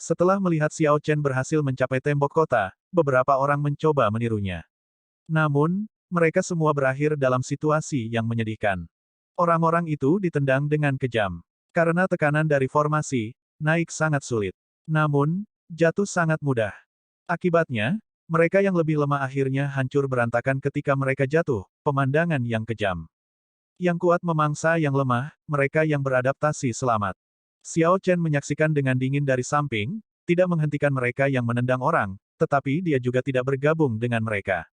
Setelah melihat Xiao Chen berhasil mencapai tembok kota, beberapa orang mencoba menirunya. Namun, mereka semua berakhir dalam situasi yang menyedihkan. Orang-orang itu ditendang dengan kejam. Karena tekanan dari formasi, naik sangat sulit. Namun, jatuh sangat mudah. Akibatnya, mereka yang lebih lemah akhirnya hancur berantakan ketika mereka jatuh, pemandangan yang kejam. Yang kuat memangsa yang lemah, mereka yang beradaptasi selamat. Xiao Chen menyaksikan dengan dingin dari samping, tidak menghentikan mereka yang menendang orang, tetapi dia juga tidak bergabung dengan mereka.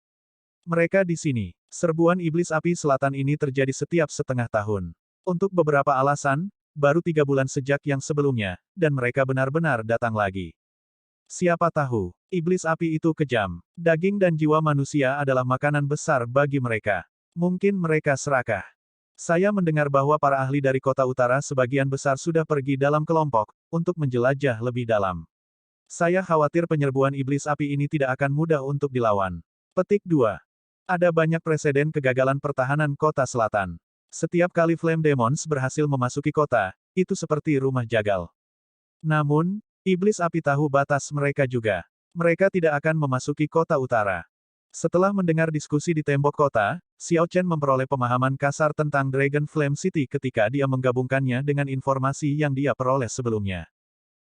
Mereka di sini. Serbuan iblis api selatan ini terjadi setiap setengah tahun. Untuk beberapa alasan, baru 3 bulan sejak yang sebelumnya, dan mereka benar-benar datang lagi. Siapa tahu, iblis api itu kejam. Daging dan jiwa manusia adalah makanan besar bagi mereka. Mungkin mereka serakah. Saya mendengar bahwa para ahli dari kota utara sebagian besar sudah pergi dalam kelompok, untuk menjelajah lebih dalam. Saya khawatir penyerbuan iblis api ini tidak akan mudah untuk dilawan. Petik 2. Ada banyak preseden kegagalan pertahanan kota selatan. Setiap kali Flame Demons berhasil memasuki kota, itu seperti rumah jagal. Namun, iblis api tahu batas mereka juga. Mereka tidak akan memasuki kota utara. Setelah mendengar diskusi di tembok kota, Xiao Chen memperoleh pemahaman kasar tentang Dragon Flame City ketika dia menggabungkannya dengan informasi yang dia peroleh sebelumnya.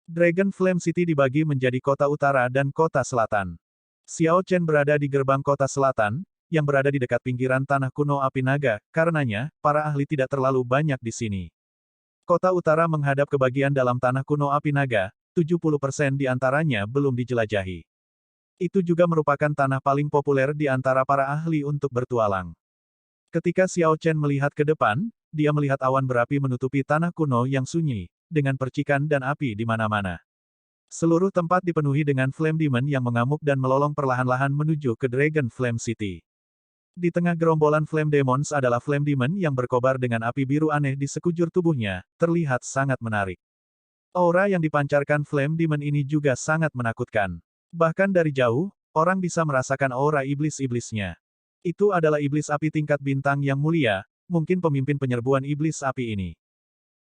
Dragon Flame City dibagi menjadi kota utara dan kota selatan. Xiao Chen berada di gerbang kota selatan, yang berada di dekat pinggiran tanah kuno api naga, karenanya, para ahli tidak terlalu banyak di sini. Kota utara menghadap ke bagian dalam tanah kuno api naga, 70% di antaranya belum dijelajahi. Itu juga merupakan tanah paling populer di antara para ahli untuk bertualang. Ketika Xiao Chen melihat ke depan, dia melihat awan berapi menutupi tanah kuno yang sunyi, dengan percikan dan api di mana-mana. Seluruh tempat dipenuhi dengan Flame Demon yang mengamuk dan melolong perlahan-lahan menuju ke Dragon Flame City. Di tengah gerombolan Flame Demons adalah Flame Demon yang berkobar dengan api biru aneh di sekujur tubuhnya, terlihat sangat menarik. Aura yang dipancarkan Flame Demon ini juga sangat menakutkan. Bahkan dari jauh, orang bisa merasakan aura iblis-iblisnya. Itu adalah iblis api tingkat bintang yang mulia, mungkin pemimpin penyerbuan iblis api ini.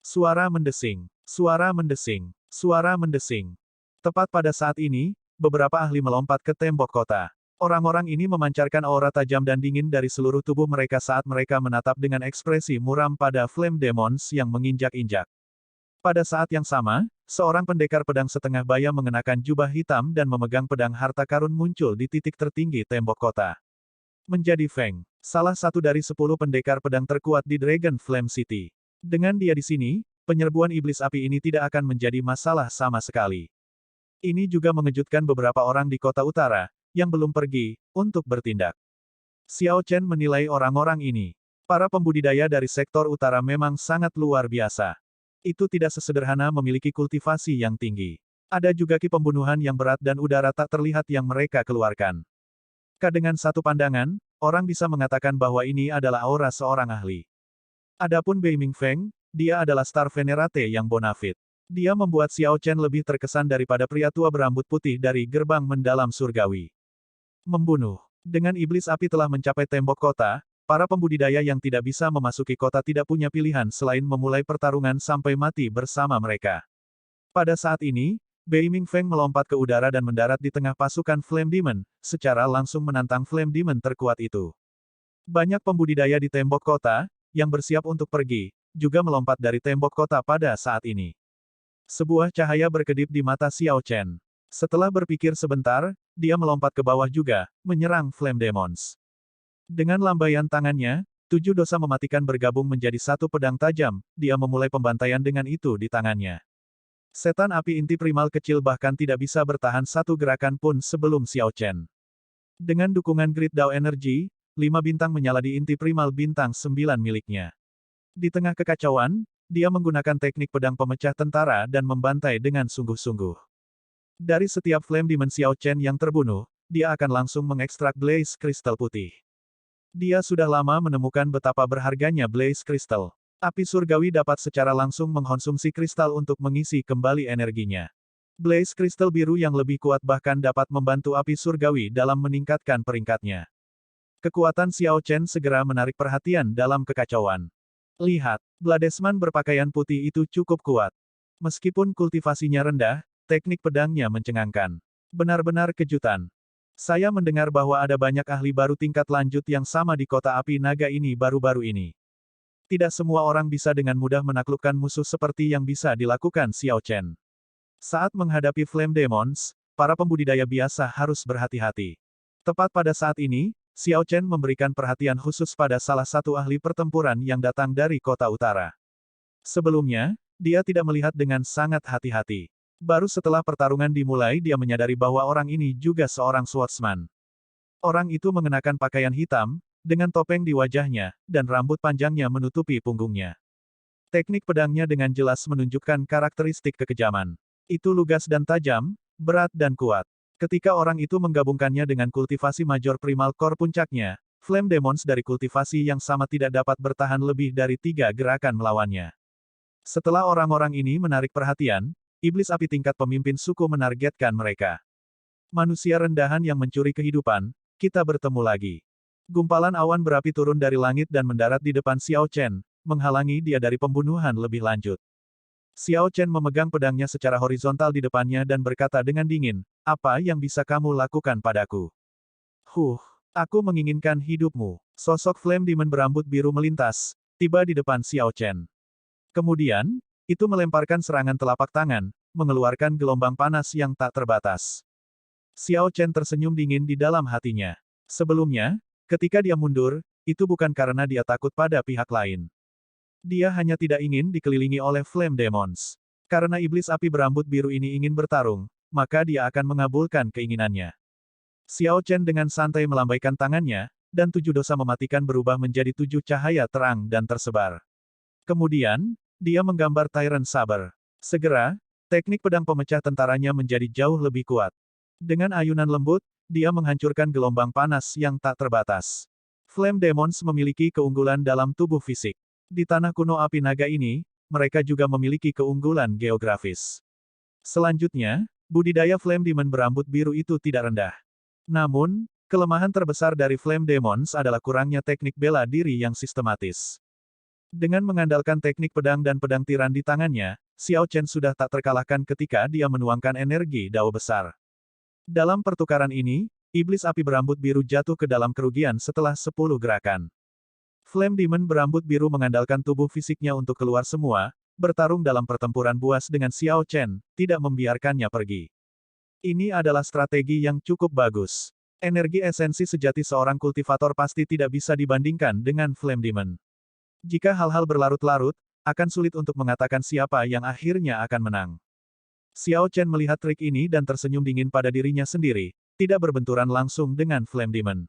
Suara mendesing, suara mendesing, suara mendesing. Tepat pada saat ini, beberapa ahli melompat ke tembok kota. Orang-orang ini memancarkan aura tajam dan dingin dari seluruh tubuh mereka saat mereka menatap dengan ekspresi muram pada Flame Demons yang menginjak-injak. Pada saat yang sama, seorang pendekar pedang setengah baya mengenakan jubah hitam dan memegang pedang harta karun muncul di titik tertinggi tembok kota. Menjadi Feng, salah satu dari 10 pendekar pedang terkuat di Dragon Flame City. Dengan dia di sini, penyerbuan iblis api ini tidak akan menjadi masalah sama sekali. Ini juga mengejutkan beberapa orang di kota utara, yang belum pergi, untuk bertindak. Xiao Chen menilai orang-orang ini. Para pembudidaya dari sektor utara memang sangat luar biasa. Itu tidak sesederhana memiliki kultivasi yang tinggi. Ada juga ki pembunuhan yang berat dan udara tak terlihat yang mereka keluarkan. Dengan satu pandangan, orang bisa mengatakan bahwa ini adalah aura seorang ahli. Adapun Bei Mingfeng, dia adalah Star Venerate yang bonafit. Dia membuat Xiao Chen lebih terkesan daripada pria tua berambut putih dari gerbang mendalam surgawi. Membunuh. Dengan iblis api telah mencapai tembok kota, para pembudidaya yang tidak bisa memasuki kota tidak punya pilihan selain memulai pertarungan sampai mati bersama mereka. Pada saat ini, Bei Mingfeng melompat ke udara dan mendarat di tengah pasukan Flame Demon, secara langsung menantang Flame Demon terkuat itu. Banyak pembudidaya di tembok kota, yang bersiap untuk pergi, juga melompat dari tembok kota pada saat ini. Sebuah cahaya berkedip di mata Xiao Chen. Setelah berpikir sebentar, dia melompat ke bawah juga, menyerang Flame Demons. Dengan lambaian tangannya, 7 dosa mematikan bergabung menjadi satu pedang tajam, dia memulai pembantaian dengan itu di tangannya. Setan api inti primal kecil bahkan tidak bisa bertahan satu gerakan pun sebelum Xiao Chen. Dengan dukungan Grid Dao Energy, 5 bintang menyala di inti primal bintang 9 miliknya. Di tengah kekacauan, dia menggunakan teknik pedang pemecah tentara dan membantai dengan sungguh-sungguh. Dari setiap Flame Demon Xiao Chen yang terbunuh, dia akan langsung mengekstrak Blaze Crystal putih. Dia sudah lama menemukan betapa berharganya Blaze Crystal. Api surgawi dapat secara langsung mengkonsumsi kristal untuk mengisi kembali energinya. Blaze Crystal biru yang lebih kuat bahkan dapat membantu api surgawi dalam meningkatkan peringkatnya. Kekuatan Xiao Chen segera menarik perhatian dalam kekacauan. Lihat, Bladesman berpakaian putih itu cukup kuat. Meskipun kultivasinya rendah, teknik pedangnya mencengangkan. Benar-benar kejutan. Saya mendengar bahwa ada banyak ahli baru tingkat lanjut yang sama di kota api naga ini baru-baru ini. Tidak semua orang bisa dengan mudah menaklukkan musuh seperti yang bisa dilakukan Xiao Chen. Saat menghadapi Flame Demons, para pembudidaya biasa harus berhati-hati. Tepat pada saat ini, Xiao Chen memberikan perhatian khusus pada salah satu ahli pertempuran yang datang dari kota utara. Sebelumnya, dia tidak melihat dengan sangat hati-hati. Baru setelah pertarungan dimulai dia menyadari bahwa orang ini juga seorang swordsman. Orang itu mengenakan pakaian hitam, dengan topeng di wajahnya, dan rambut panjangnya menutupi punggungnya. Teknik pedangnya dengan jelas menunjukkan karakteristik kekejaman. Itu lugas dan tajam, berat dan kuat. Ketika orang itu menggabungkannya dengan kultivasi Major Primal Core puncaknya, Flame Demons dari kultivasi yang sama tidak dapat bertahan lebih dari 3 gerakan melawannya. Setelah orang-orang ini menarik perhatian, iblis api tingkat pemimpin suku menargetkan mereka. Manusia rendahan yang mencuri kehidupan, kita bertemu lagi. Gumpalan awan berapi turun dari langit dan mendarat di depan Xiao Chen, menghalangi dia dari pembunuhan lebih lanjut. Xiao Chen memegang pedangnya secara horizontal di depannya dan berkata dengan dingin, "Apa yang bisa kamu lakukan padaku?" Aku menginginkan hidupmu." Sosok Flame Demon berambut biru melintas, tiba di depan Xiao Chen. Kemudian, itu melemparkan serangan telapak tangan, mengeluarkan gelombang panas yang tak terbatas. Xiao Chen tersenyum dingin di dalam hatinya. Sebelumnya, ketika dia mundur, itu bukan karena dia takut pada pihak lain. Dia hanya tidak ingin dikelilingi oleh Flame Demons. Karena iblis api berambut biru ini ingin bertarung, maka dia akan mengabulkan keinginannya. Xiao Chen dengan santai melambaikan tangannya, dan 7 dosa mematikan berubah menjadi 7 cahaya terang dan tersebar. Kemudian, dia menggambar Tyrant Saber. Segera, teknik pedang pemecah tentaranya menjadi jauh lebih kuat. Dengan ayunan lembut, dia menghancurkan gelombang panas yang tak terbatas. Flame Demons memiliki keunggulan dalam tubuh fisik. Di tanah kuno api naga ini, mereka juga memiliki keunggulan geografis. Selanjutnya, budidaya Flame Demon berambut biru itu tidak rendah. Namun, kelemahan terbesar dari Flame Demons adalah kurangnya teknik bela diri yang sistematis. Dengan mengandalkan teknik pedang dan pedang tiran di tangannya, Xiao Chen sudah tak terkalahkan ketika dia menuangkan energi dao besar. Dalam pertukaran ini, iblis api berambut biru jatuh ke dalam kerugian setelah 10 gerakan. Flame Demon berambut biru mengandalkan tubuh fisiknya untuk keluar semua, bertarung dalam pertempuran buas dengan Xiao Chen, tidak membiarkannya pergi. Ini adalah strategi yang cukup bagus. Energi esensi sejati seorang kultivator pasti tidak bisa dibandingkan dengan Flame Demon. Jika hal-hal berlarut-larut, akan sulit untuk mengatakan siapa yang akhirnya akan menang. Xiao Chen melihat trik ini dan tersenyum dingin pada dirinya sendiri, tidak berbenturan langsung dengan Flame Demon.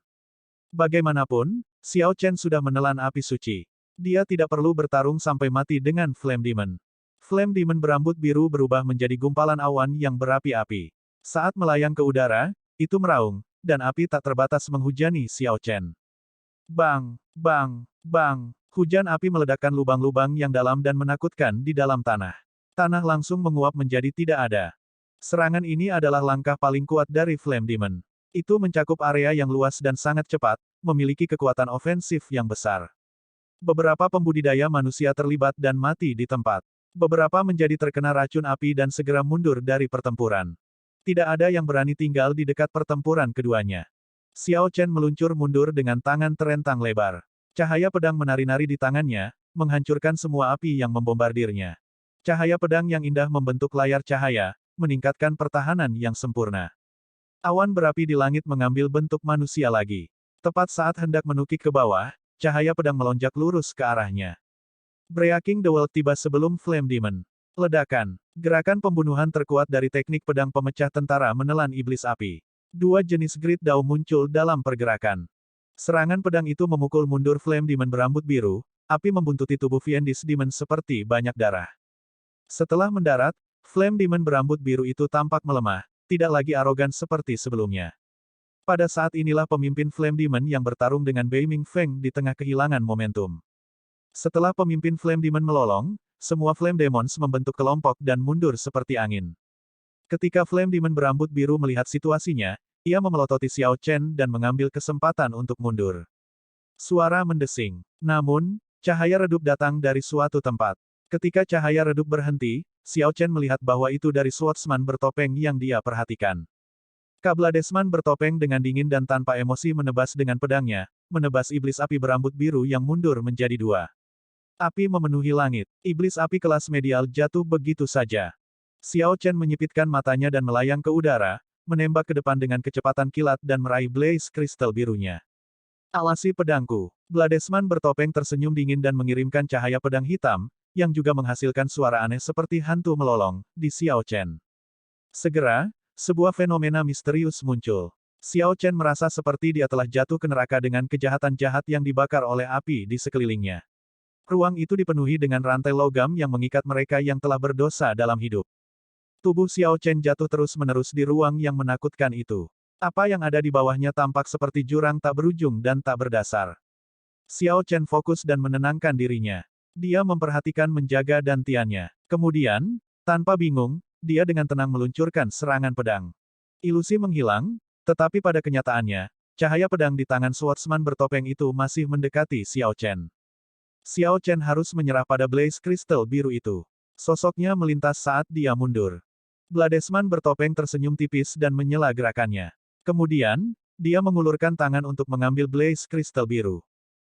Bagaimanapun, Xiao Chen sudah menelan api suci. Dia tidak perlu bertarung sampai mati dengan Flame Demon. Flame Demon berambut biru berubah menjadi gumpalan awan yang berapi-api. Saat melayang ke udara, itu meraung, dan api tak terbatas menghujani Xiao Chen. Bang, bang, bang. Hujan api meledakkan lubang-lubang yang dalam dan menakutkan di dalam tanah. Tanah langsung menguap menjadi tidak ada. Serangan ini adalah langkah paling kuat dari Flame Demon. Itu mencakup area yang luas dan sangat cepat, memiliki kekuatan ofensif yang besar. Beberapa pembudidaya manusia terlibat dan mati di tempat. Beberapa menjadi terkena racun api dan segera mundur dari pertempuran. Tidak ada yang berani tinggal di dekat pertempuran keduanya. Xiao Chen meluncur mundur dengan tangan terentang lebar. Cahaya pedang menari-nari di tangannya, menghancurkan semua api yang membombardirnya. Cahaya pedang yang indah membentuk layar cahaya, meningkatkan pertahanan yang sempurna. Awan berapi di langit mengambil bentuk manusia lagi. Tepat saat hendak menukik ke bawah, cahaya pedang melonjak lurus ke arahnya. Breaking the World tiba sebelum Flame Demon. Ledakan. Gerakan pembunuhan terkuat dari teknik pedang pemecah tentara menelan iblis api. 2 jenis grid dao muncul dalam pergerakan. Serangan pedang itu memukul mundur Flame Demon berambut biru, api membuntuti tubuh Fiendis Demon seperti banyak darah. Setelah mendarat, Flame Demon berambut biru itu tampak melemah, tidak lagi arogan seperti sebelumnya. Pada saat inilah pemimpin Flame Demon yang bertarung dengan Bei Ming Feng di tengah kehilangan momentum. Setelah pemimpin Flame Demon melolong, semua Flame Demons membentuk kelompok dan mundur seperti angin. Ketika Flame Demon berambut biru melihat situasinya, ia memelototi Xiao Chen dan mengambil kesempatan untuk mundur. Suara mendesing. Namun, cahaya redup datang dari suatu tempat. Ketika cahaya redup berhenti, Xiao Chen melihat bahwa itu dari swordsman bertopeng yang dia perhatikan. Kabladesman bertopeng dengan dingin dan tanpa emosi menebas dengan pedangnya, menebas iblis api berambut biru yang mundur menjadi dua. Api memenuhi langit. Iblis api kelas medial jatuh begitu saja. Xiao Chen menyipitkan matanya dan melayang ke udara, menembak ke depan dengan kecepatan kilat dan meraih blaze kristal birunya. Awasi pedangku. Bladesman bertopeng tersenyum dingin dan mengirimkan cahaya pedang hitam, yang juga menghasilkan suara aneh seperti hantu melolong, di Xiao Chen. Segera, sebuah fenomena misterius muncul. Xiao Chen merasa seperti dia telah jatuh ke neraka dengan kejahatan jahat yang dibakar oleh api di sekelilingnya. Ruang itu dipenuhi dengan rantai logam yang mengikat mereka yang telah berdosa dalam hidup. Tubuh Xiao Chen jatuh terus-menerus di ruang yang menakutkan itu. Apa yang ada di bawahnya tampak seperti jurang tak berujung dan tak berdasar. Xiao Chen fokus dan menenangkan dirinya. Dia memperhatikan menjaga dantiannya. Kemudian, tanpa bingung, dia dengan tenang meluncurkan serangan pedang. Ilusi menghilang, tetapi pada kenyataannya, cahaya pedang di tangan swordsman bertopeng itu masih mendekati Xiao Chen. Xiao Chen harus menyerah pada blaze kristal biru itu. Sosoknya melintas saat dia mundur. Bladesman bertopeng tersenyum tipis dan menyela gerakannya. Kemudian, dia mengulurkan tangan untuk mengambil blaze kristal biru.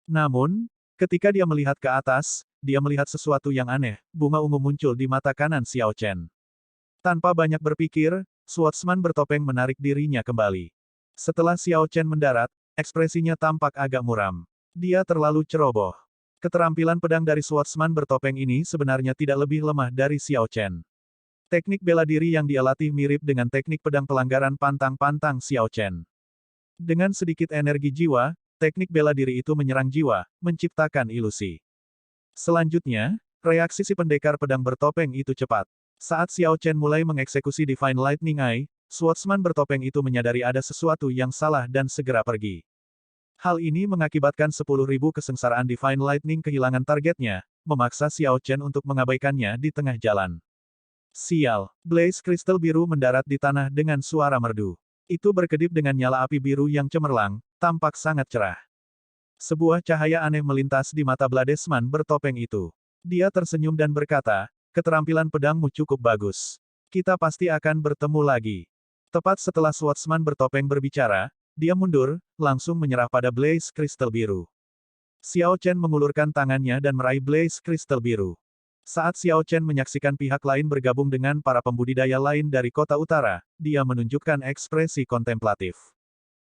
Namun, ketika dia melihat ke atas, dia melihat sesuatu yang aneh, bunga ungu muncul di mata kanan Xiao Chen. Tanpa banyak berpikir, swordsman bertopeng menarik dirinya kembali. Setelah Xiao Chen mendarat, ekspresinya tampak agak muram. Dia terlalu ceroboh. Keterampilan pedang dari swordsman bertopeng ini sebenarnya tidak lebih lemah dari Xiao Chen. Teknik bela diri yang dia latih mirip dengan teknik pedang pelanggaran pantang-pantang Xiao Chen. Dengan sedikit energi jiwa, teknik bela diri itu menyerang jiwa, menciptakan ilusi. Selanjutnya, reaksi si pendekar pedang bertopeng itu cepat. Saat Xiao Chen mulai mengeksekusi Divine Lightning Eye, swordsman bertopeng itu menyadari ada sesuatu yang salah dan segera pergi. Hal ini mengakibatkan 10.000 kesengsaraan Divine Lightning kehilangan targetnya, memaksa Xiao Chen untuk mengabaikannya di tengah jalan. Sial, blaze kristal biru mendarat di tanah dengan suara merdu. Itu berkedip dengan nyala api biru yang cemerlang, tampak sangat cerah. Sebuah cahaya aneh melintas di mata Bladesman bertopeng itu. Dia tersenyum dan berkata, keterampilan pedangmu cukup bagus. Kita pasti akan bertemu lagi. Tepat setelah swordsman bertopeng berbicara, dia mundur, langsung menyerah pada blaze kristal biru. Xiao Chen mengulurkan tangannya dan meraih blaze kristal biru. Saat Xiao Chen menyaksikan pihak lain bergabung dengan para pembudidaya lain dari kota utara, dia menunjukkan ekspresi kontemplatif.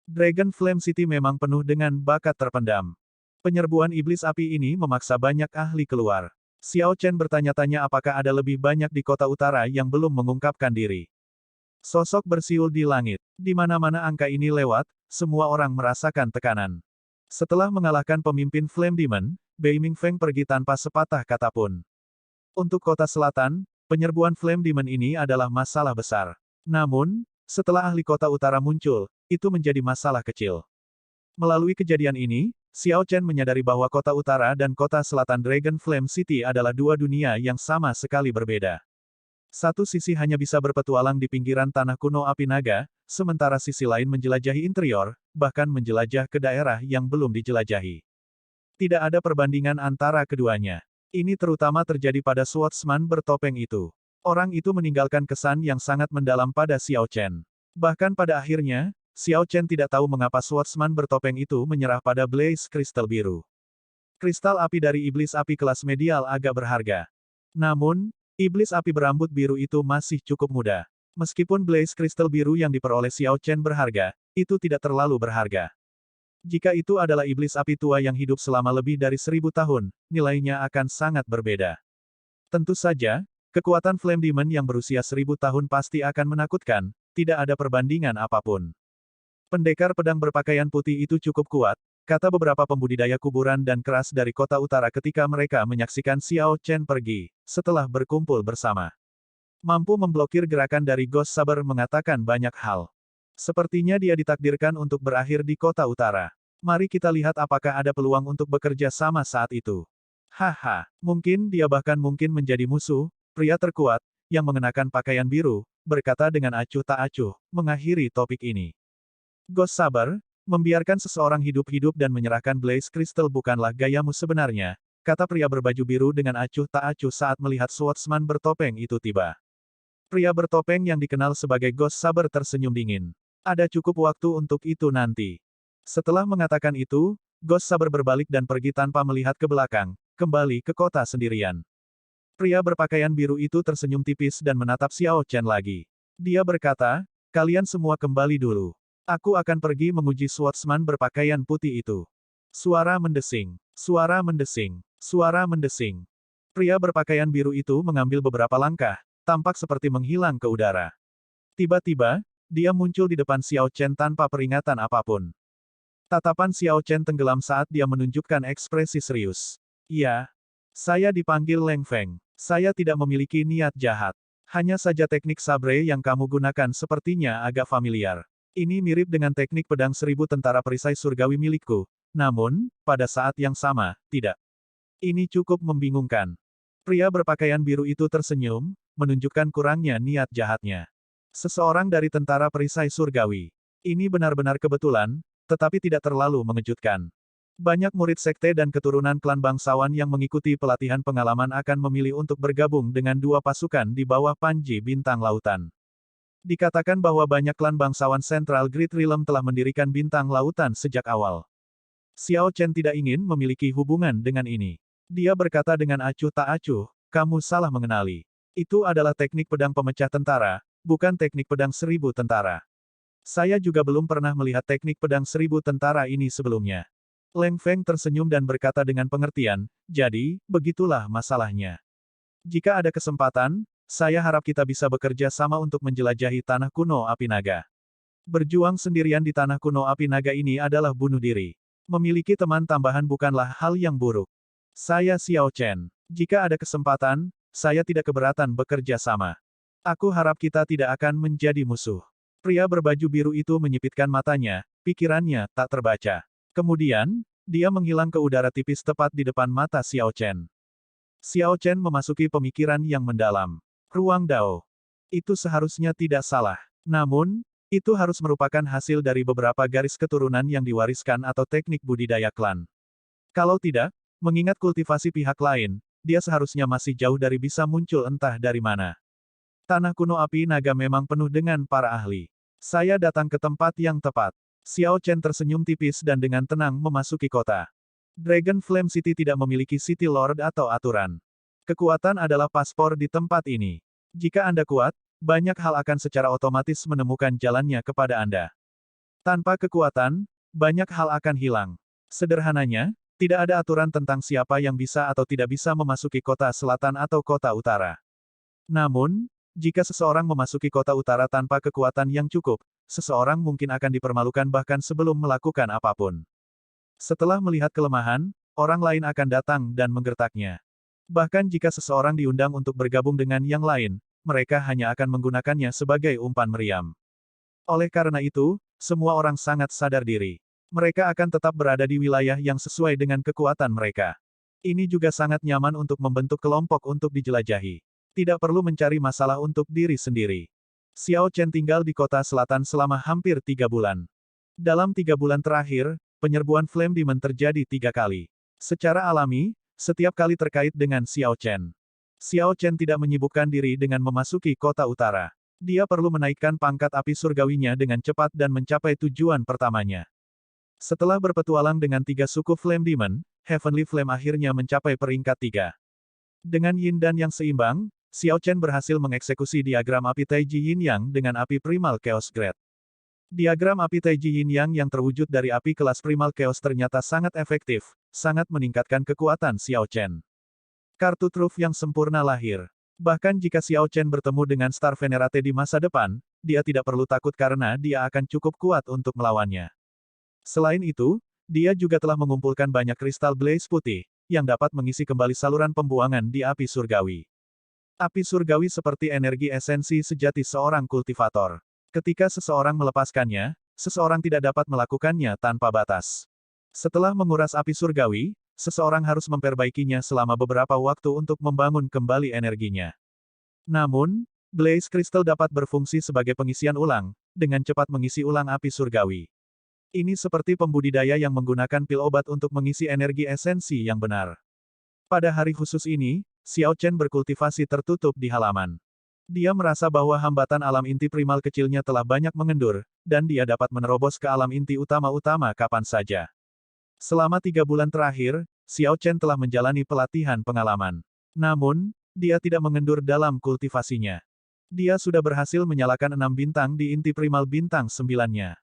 Dragon Flame City memang penuh dengan bakat terpendam. Penyerbuan iblis api ini memaksa banyak ahli keluar. Xiao Chen bertanya-tanya apakah ada lebih banyak di kota utara yang belum mengungkapkan diri. Sosok bersiul di langit. Di mana-mana angka ini lewat, semua orang merasakan tekanan. Setelah mengalahkan pemimpin Flame Demon, Bei Mingfeng pergi tanpa sepatah kata pun. Untuk kota selatan, penyerbuan Flame Demon ini adalah masalah besar. Namun, setelah ahli kota utara muncul, itu menjadi masalah kecil. Melalui kejadian ini, Xiao Chen menyadari bahwa kota utara dan kota selatan Dragon Flame City adalah dua dunia yang sama sekali berbeda. Satu sisi hanya bisa berpetualang di pinggiran tanah kuno api naga, sementara sisi lain menjelajahi interior, bahkan menjelajah ke daerah yang belum dijelajahi. Tidak ada perbandingan antara keduanya. Ini terutama terjadi pada swordsman bertopeng itu. Orang itu meninggalkan kesan yang sangat mendalam pada Xiao Chen. Bahkan pada akhirnya, Xiao Chen tidak tahu mengapa swordsman bertopeng itu menyerah pada blaze kristal biru. Kristal api dari iblis api kelas medial agak berharga. Namun, iblis api berambut biru itu masih cukup muda. Meskipun blaze kristal biru yang diperoleh Xiao Chen berharga, itu tidak terlalu berharga. Jika itu adalah iblis api tua yang hidup selama lebih dari 1000 tahun, nilainya akan sangat berbeda. Tentu saja, kekuatan Flame Demon yang berusia 1000 tahun pasti akan menakutkan, tidak ada perbandingan apapun. Pendekar pedang berpakaian putih itu cukup kuat, kata beberapa pembudidaya kuburan dan keras dari kota utara ketika mereka menyaksikan Xiao Chen pergi, setelah berkumpul bersama. Mampu memblokir gerakan dari Ghost Saber mengatakan banyak hal. Sepertinya dia ditakdirkan untuk berakhir di kota utara. Mari kita lihat apakah ada peluang untuk bekerja sama saat itu. Haha, mungkin dia bahkan mungkin menjadi musuh, pria terkuat, yang mengenakan pakaian biru, berkata dengan acuh tak acuh, mengakhiri topik ini. Ghost Saber, membiarkan seseorang hidup-hidup dan menyerahkan Blaze Crystal bukanlah gayamu sebenarnya, kata pria berbaju biru dengan acuh tak acuh saat melihat swordsman bertopeng itu tiba. Pria bertopeng yang dikenal sebagai Ghost Saber tersenyum dingin. Ada cukup waktu untuk itu nanti. Setelah mengatakan itu, Ghost Saber berbalik dan pergi tanpa melihat ke belakang, kembali ke kota sendirian. Pria berpakaian biru itu tersenyum tipis dan menatap Xiao Chen lagi. Dia berkata, kalian semua kembali dulu. Aku akan pergi menguji swordsman berpakaian putih itu. Suara mendesing, suara mendesing, suara mendesing. Pria berpakaian biru itu mengambil beberapa langkah, tampak seperti menghilang ke udara. Tiba-tiba, dia muncul di depan Xiao Chen tanpa peringatan apapun. Tatapan Xiao Chen tenggelam saat dia menunjukkan ekspresi serius. Ya, saya dipanggil Leng Feng. Saya tidak memiliki niat jahat. Hanya saja teknik sabre yang kamu gunakan sepertinya agak familiar. Ini mirip dengan teknik pedang 1000 tentara perisai surgawi milikku. Namun, pada saat yang sama, tidak. Ini cukup membingungkan. Pria berpakaian biru itu tersenyum, menunjukkan kurangnya niat jahatnya. Seseorang dari tentara perisai surgawi. Ini benar-benar kebetulan, tetapi tidak terlalu mengejutkan. Banyak murid sekte dan keturunan klan bangsawan yang mengikuti pelatihan pengalaman akan memilih untuk bergabung dengan dua pasukan di bawah Panji Bintang Lautan. Dikatakan bahwa banyak klan bangsawan Central Great Realm telah mendirikan Bintang Lautan sejak awal. Xiao Chen tidak ingin memiliki hubungan dengan ini. Dia berkata dengan acuh tak acuh, kamu salah mengenali. Itu adalah teknik pedang pemecah tentara, bukan teknik pedang 1000 tentara. Saya juga belum pernah melihat teknik pedang 1000 tentara ini sebelumnya. Leng Feng tersenyum dan berkata dengan pengertian, jadi, begitulah masalahnya. Jika ada kesempatan, saya harap kita bisa bekerja sama untuk menjelajahi tanah kuno api naga. Berjuang sendirian di tanah kuno api naga ini adalah bunuh diri. Memiliki teman tambahan bukanlah hal yang buruk. Saya Xiao Chen. Jika ada kesempatan, saya tidak keberatan bekerja sama. Aku harap kita tidak akan menjadi musuh. Pria berbaju biru itu menyipitkan matanya, pikirannya tak terbaca. Kemudian, dia menghilang ke udara tipis tepat di depan mata Xiao Chen. Xiao Chen memasuki pemikiran yang mendalam. Ruang Dao. Itu seharusnya tidak salah. Namun, itu harus merupakan hasil dari beberapa garis keturunan yang diwariskan atau teknik budidaya klan. Kalau tidak, mengingat kultivasi pihak lain, dia seharusnya masih jauh dari bisa muncul entah dari mana. Tanah kuno api naga memang penuh dengan para ahli. Saya datang ke tempat yang tepat. Xiao Chen tersenyum tipis dan dengan tenang memasuki kota. Dragon Flame City tidak memiliki City Lord atau aturan. Kekuatan adalah paspor di tempat ini. Jika Anda kuat, banyak hal akan secara otomatis menemukan jalannya kepada Anda. Tanpa kekuatan, banyak hal akan hilang. Sederhananya, tidak ada aturan tentang siapa yang bisa atau tidak bisa memasuki kota selatan atau kota utara. Namun, jika seseorang memasuki kota utara tanpa kekuatan yang cukup, seseorang mungkin akan dipermalukan bahkan sebelum melakukan apapun. Setelah melihat kelemahan, orang lain akan datang dan menggertaknya. Bahkan jika seseorang diundang untuk bergabung dengan yang lain, mereka hanya akan menggunakannya sebagai umpan meriam. Oleh karena itu, semua orang sangat sadar diri. Mereka akan tetap berada di wilayah yang sesuai dengan kekuatan mereka. Ini juga sangat nyaman untuk membentuk kelompok untuk dijelajahi. Tidak perlu mencari masalah untuk diri sendiri. Xiao Chen tinggal di kota selatan selama hampir 3 bulan. Dalam 3 bulan terakhir, penyerbuan Flame Demon terjadi 3 kali. Secara alami, setiap kali terkait dengan Xiao Chen. Xiao Chen tidak menyibukkan diri dengan memasuki kota utara. Dia perlu menaikkan pangkat api surgawinya dengan cepat dan mencapai tujuan pertamanya. Setelah berpetualang dengan 3 suku Flame Demon, Heavenly Flame akhirnya mencapai peringkat 3. Dengan yin dan yang seimbang, Xiao Chen berhasil mengeksekusi diagram api Taiji Yin Yang dengan api Primal Chaos Grade. Diagram api Taiji Yin Yang yang terwujud dari api kelas Primal Chaos ternyata sangat efektif, sangat meningkatkan kekuatan Xiao Chen. Kartu truf yang sempurna lahir. Bahkan jika Xiao Chen bertemu dengan Star Venerate di masa depan, dia tidak perlu takut karena dia akan cukup kuat untuk melawannya. Selain itu, dia juga telah mengumpulkan banyak kristal blaze putih, yang dapat mengisi kembali saluran pembuangan di api surgawi. Api surgawi seperti energi esensi sejati seorang kultivator. Ketika seseorang melepaskannya, seseorang tidak dapat melakukannya tanpa batas. Setelah menguras api surgawi, seseorang harus memperbaikinya selama beberapa waktu untuk membangun kembali energinya. Namun, Blaze Crystal dapat berfungsi sebagai pengisian ulang, dengan cepat mengisi ulang api surgawi. Ini seperti pembudidaya yang menggunakan pil obat untuk mengisi energi esensi yang benar. Pada hari khusus ini, Xiao Chen berkultivasi tertutup di halaman. Dia merasa bahwa hambatan alam inti primal kecilnya telah banyak mengendur, dan dia dapat menerobos ke alam inti utama-utama kapan saja. Selama 3 bulan terakhir, Xiao Chen telah menjalani pelatihan pengalaman. Namun, dia tidak mengendur dalam kultivasinya. Dia sudah berhasil menyalakan 6 bintang di inti primal bintang 9-nya.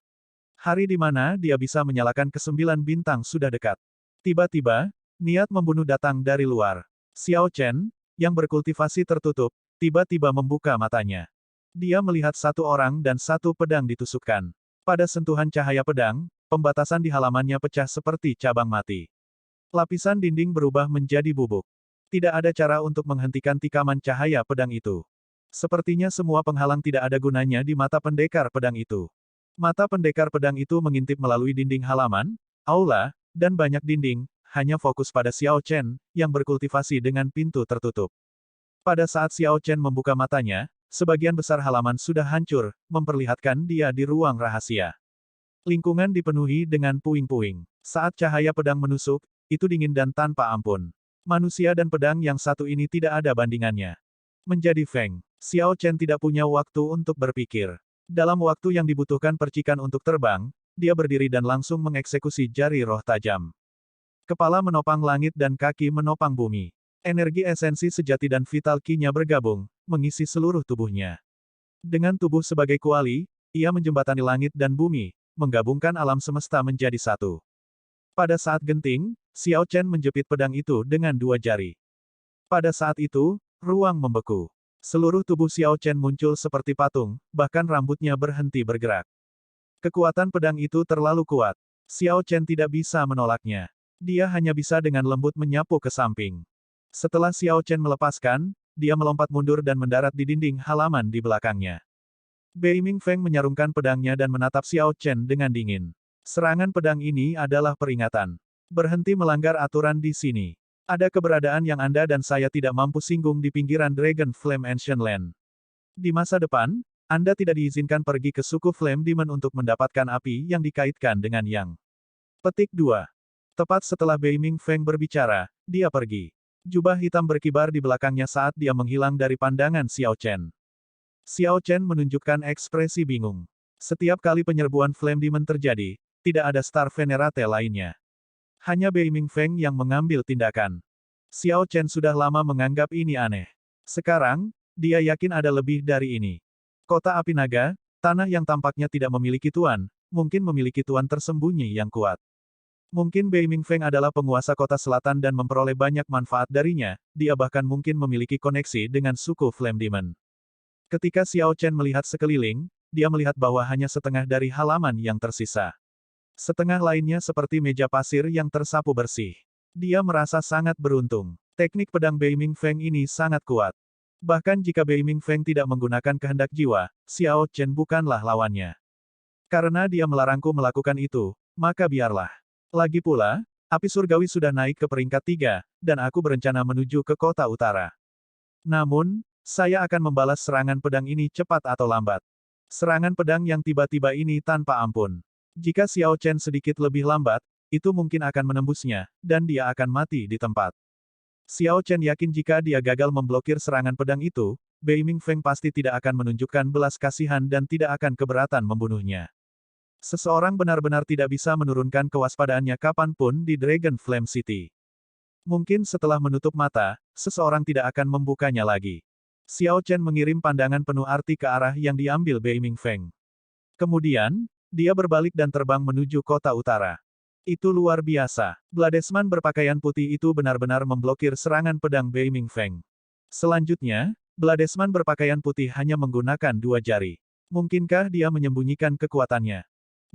Hari di mana dia bisa menyalakan ke-9 bintang sudah dekat. Tiba-tiba, niat membunuh datang dari luar. Xiao Chen, yang berkultivasi tertutup, tiba-tiba membuka matanya. Dia melihat satu orang dan satu pedang ditusukkan. Pada sentuhan cahaya pedang, pembatasan di halamannya pecah seperti cabang mati. Lapisan dinding berubah menjadi bubuk. Tidak ada cara untuk menghentikan tikaman cahaya pedang itu. Sepertinya semua penghalang tidak ada gunanya di mata pendekar pedang itu. Mata pendekar pedang itu mengintip melalui dinding halaman, aula, dan banyak dinding, hanya fokus pada Xiao Chen, yang berkultivasi dengan pintu tertutup. Pada saat Xiao Chen membuka matanya, sebagian besar halaman sudah hancur, memperlihatkan dia di ruang rahasia. Lingkungan dipenuhi dengan puing-puing. Saat cahaya pedang menusuk, itu dingin dan tanpa ampun. Manusia dan pedang yang satu ini tidak ada bandingannya. Menjadi Feng, Xiao Chen tidak punya waktu untuk berpikir. Dalam waktu yang dibutuhkan percikan untuk terbang, dia berdiri dan langsung mengeksekusi jari roh tajam. Kepala menopang langit dan kaki menopang bumi. Energi esensi sejati dan vital ki-nya bergabung, mengisi seluruh tubuhnya. Dengan tubuh sebagai kuali, ia menjembatani langit dan bumi, menggabungkan alam semesta menjadi satu. Pada saat genting, Xiao Chen menjepit pedang itu dengan 2 jari. Pada saat itu, ruang membeku. Seluruh tubuh Xiao Chen muncul seperti patung, bahkan rambutnya berhenti bergerak. Kekuatan pedang itu terlalu kuat. Xiao Chen tidak bisa menolaknya. Dia hanya bisa dengan lembut menyapu ke samping. Setelah Xiao Chen melepaskan, dia melompat mundur dan mendarat di dinding halaman di belakangnya. Beiming Feng menyarungkan pedangnya dan menatap Xiao Chen dengan dingin. Serangan pedang ini adalah peringatan. Berhenti melanggar aturan di sini. Ada keberadaan yang Anda dan saya tidak mampu singgung di pinggiran Dragon Flame Ancient Land. Di masa depan, Anda tidak diizinkan pergi ke suku Flame Demon untuk mendapatkan api yang dikaitkan dengan Yang. Petik 2. Tepat setelah Beiming Feng berbicara, dia pergi. Jubah hitam berkibar di belakangnya saat dia menghilang dari pandangan Xiao Chen. Xiao Chen menunjukkan ekspresi bingung. Setiap kali penyerbuan Flame Demon terjadi, tidak ada Star Venerate lainnya. Hanya Beiming Feng yang mengambil tindakan. Xiao Chen sudah lama menganggap ini aneh. Sekarang, dia yakin ada lebih dari ini. Kota Api Naga, tanah yang tampaknya tidak memiliki tuan, mungkin memiliki tuan tersembunyi yang kuat. Mungkin Beiming Feng adalah penguasa kota selatan dan memperoleh banyak manfaat darinya, dia bahkan mungkin memiliki koneksi dengan suku Flame Demon. Ketika Xiao Chen melihat sekeliling, dia melihat bahwa hanya setengah dari halaman yang tersisa. Setengah lainnya seperti meja pasir yang tersapu bersih. Dia merasa sangat beruntung. Teknik pedang Beiming Feng ini sangat kuat. Bahkan jika Beiming Feng tidak menggunakan kehendak jiwa, Xiao Chen bukanlah lawannya. Karena dia melarangku melakukan itu, maka biarlah. Lagi pula, api surgawi sudah naik ke peringkat 3, dan aku berencana menuju ke kota utara. Namun, saya akan membalas serangan pedang ini cepat atau lambat. Serangan pedang yang tiba-tiba ini tanpa ampun. Jika Xiao Chen sedikit lebih lambat, itu mungkin akan menembusnya, dan dia akan mati di tempat. Xiao Chen yakin jika dia gagal memblokir serangan pedang itu, Beiming Feng pasti tidak akan menunjukkan belas kasihan dan tidak akan keberatan membunuhnya. Seseorang benar-benar tidak bisa menurunkan kewaspadaannya kapanpun di Dragon Flame City. Mungkin setelah menutup mata, seseorang tidak akan membukanya lagi. Xiao Chen mengirim pandangan penuh arti ke arah yang diambil Beiming Feng. Kemudian, dia berbalik dan terbang menuju kota utara. Itu luar biasa. Bladesman berpakaian putih itu benar-benar memblokir serangan pedang Beiming Feng. Selanjutnya, Bladesman berpakaian putih hanya menggunakan 2 jari. Mungkinkah dia menyembunyikan kekuatannya?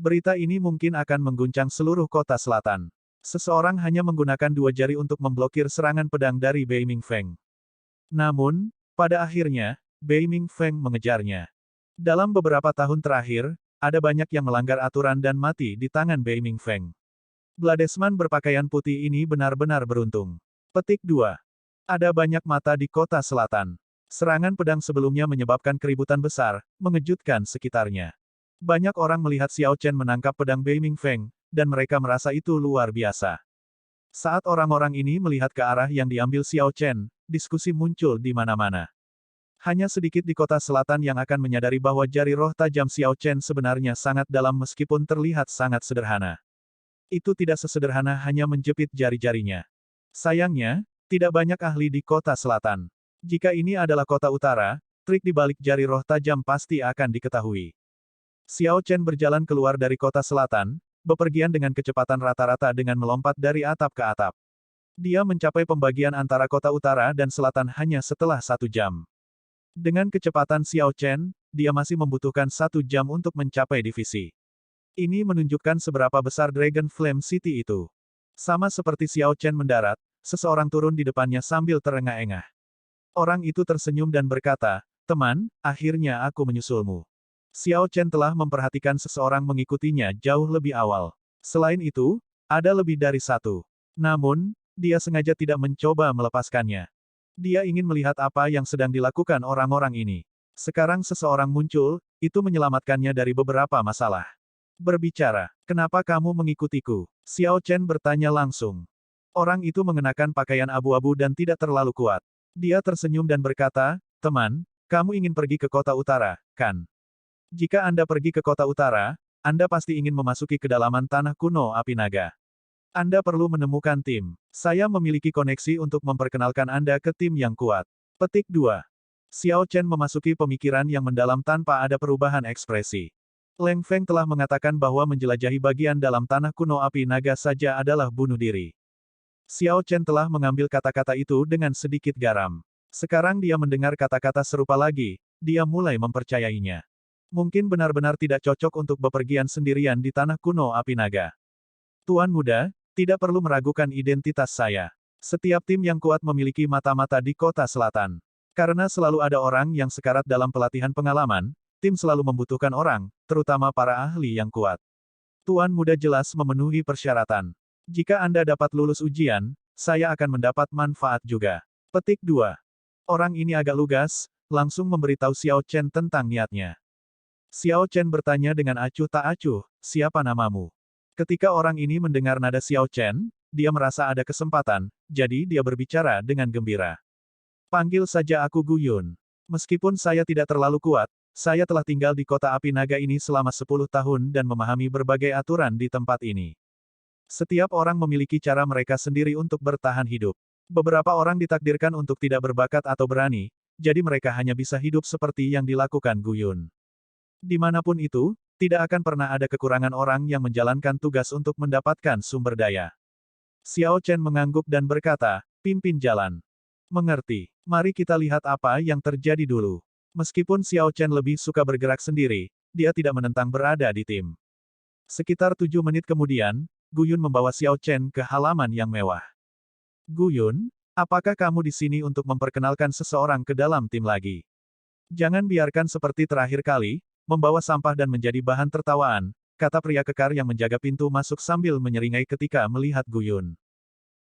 Berita ini mungkin akan mengguncang seluruh kota selatan. Seseorang hanya menggunakan 2 jari untuk memblokir serangan pedang dari Beiming Feng. Namun, pada akhirnya, Beiming Feng mengejarnya. Dalam beberapa tahun terakhir, ada banyak yang melanggar aturan dan mati di tangan Beiming Feng. Bladesman berpakaian putih ini benar-benar beruntung. Petik 2. Ada banyak mata di kota selatan. Serangan pedang sebelumnya menyebabkan keributan besar, mengejutkan sekitarnya. Banyak orang melihat Xiao Chen menangkap pedang Beiming Feng, dan mereka merasa itu luar biasa. Saat orang-orang ini melihat ke arah yang diambil Xiao Chen, diskusi muncul di mana-mana. Hanya sedikit di kota selatan yang akan menyadari bahwa jari roh tajam Xiao Chen sebenarnya sangat dalam meskipun terlihat sangat sederhana. Itu tidak sesederhana hanya menjepit jari-jarinya. Sayangnya, tidak banyak ahli di kota selatan. Jika ini adalah kota utara, trik di balik jari roh tajam pasti akan diketahui. Xiao Chen berjalan keluar dari kota selatan, bepergian dengan kecepatan rata-rata dengan melompat dari atap ke atap. Dia mencapai pembagian antara kota utara dan selatan hanya setelah 1 jam. Dengan kecepatan Xiao Chen, dia masih membutuhkan 1 jam untuk mencapai divisi. Ini menunjukkan seberapa besar Dragon Flame City itu. Sama seperti Xiao Chen mendarat, seseorang turun di depannya sambil terengah-engah. Orang itu tersenyum dan berkata, "Teman, akhirnya aku menyusulmu." Xiao Chen telah memperhatikan seseorang mengikutinya jauh lebih awal. Selain itu, ada lebih dari satu. Namun, dia sengaja tidak mencoba melepaskannya. Dia ingin melihat apa yang sedang dilakukan orang-orang ini. Sekarang seseorang muncul, itu menyelamatkannya dari beberapa masalah. Berbicara, "Kenapa kamu mengikutiku?" Xiao Chen bertanya langsung. Orang itu mengenakan pakaian abu-abu dan tidak terlalu kuat. Dia tersenyum dan berkata, "Teman, kamu ingin pergi ke kota utara, kan? Jika Anda pergi ke kota utara, Anda pasti ingin memasuki kedalaman tanah kuno api naga. Anda perlu menemukan tim. Saya memiliki koneksi untuk memperkenalkan Anda ke tim yang kuat." Petik 2. Xiao Chen memasuki pemikiran yang mendalam tanpa ada perubahan ekspresi. Leng Feng telah mengatakan bahwa menjelajahi bagian dalam tanah kuno api naga saja adalah bunuh diri. Xiao Chen telah mengambil kata-kata itu dengan sedikit garam. Sekarang dia mendengar kata-kata serupa lagi, dia mulai mempercayainya. Mungkin benar-benar tidak cocok untuk bepergian sendirian di tanah kuno api naga. Tuan muda, tidak perlu meragukan identitas saya. Setiap tim yang kuat memiliki mata-mata di kota selatan. Karena selalu ada orang yang sekarat dalam pelatihan pengalaman, tim selalu membutuhkan orang, terutama para ahli yang kuat. Tuan muda jelas memenuhi persyaratan. Jika Anda dapat lulus ujian, saya akan mendapat manfaat juga. Petik 2. Orang ini agak lugas, langsung memberitahu Xiao Chen tentang niatnya. Xiao Chen bertanya dengan acuh tak acuh, "Siapa namamu?" Ketika orang ini mendengar nada Xiao Chen, dia merasa ada kesempatan, jadi dia berbicara dengan gembira. "Panggil saja aku Gu Yun. Meskipun saya tidak terlalu kuat, saya telah tinggal di kota api naga ini selama 10 tahun dan memahami berbagai aturan di tempat ini. Setiap orang memiliki cara mereka sendiri untuk bertahan hidup. Beberapa orang ditakdirkan untuk tidak berbakat atau berani, jadi mereka hanya bisa hidup seperti yang dilakukan Gu Yun. Dimanapun itu, tidak akan pernah ada kekurangan orang yang menjalankan tugas untuk mendapatkan sumber daya." Xiao Chen mengangguk dan berkata, "Pimpin jalan." "Mengerti. Mari kita lihat apa yang terjadi dulu." Meskipun Xiao Chen lebih suka bergerak sendiri, dia tidak menentang berada di tim. Sekitar 7 menit kemudian, Gu Yun membawa Xiao Chen ke halaman yang mewah. "Gu Yun, apakah kamu di sini untuk memperkenalkan seseorang ke dalam tim lagi? Jangan biarkan seperti terakhir kali, membawa sampah dan menjadi bahan tertawaan," kata pria kekar yang menjaga pintu masuk sambil menyeringai ketika melihat Gu Yun.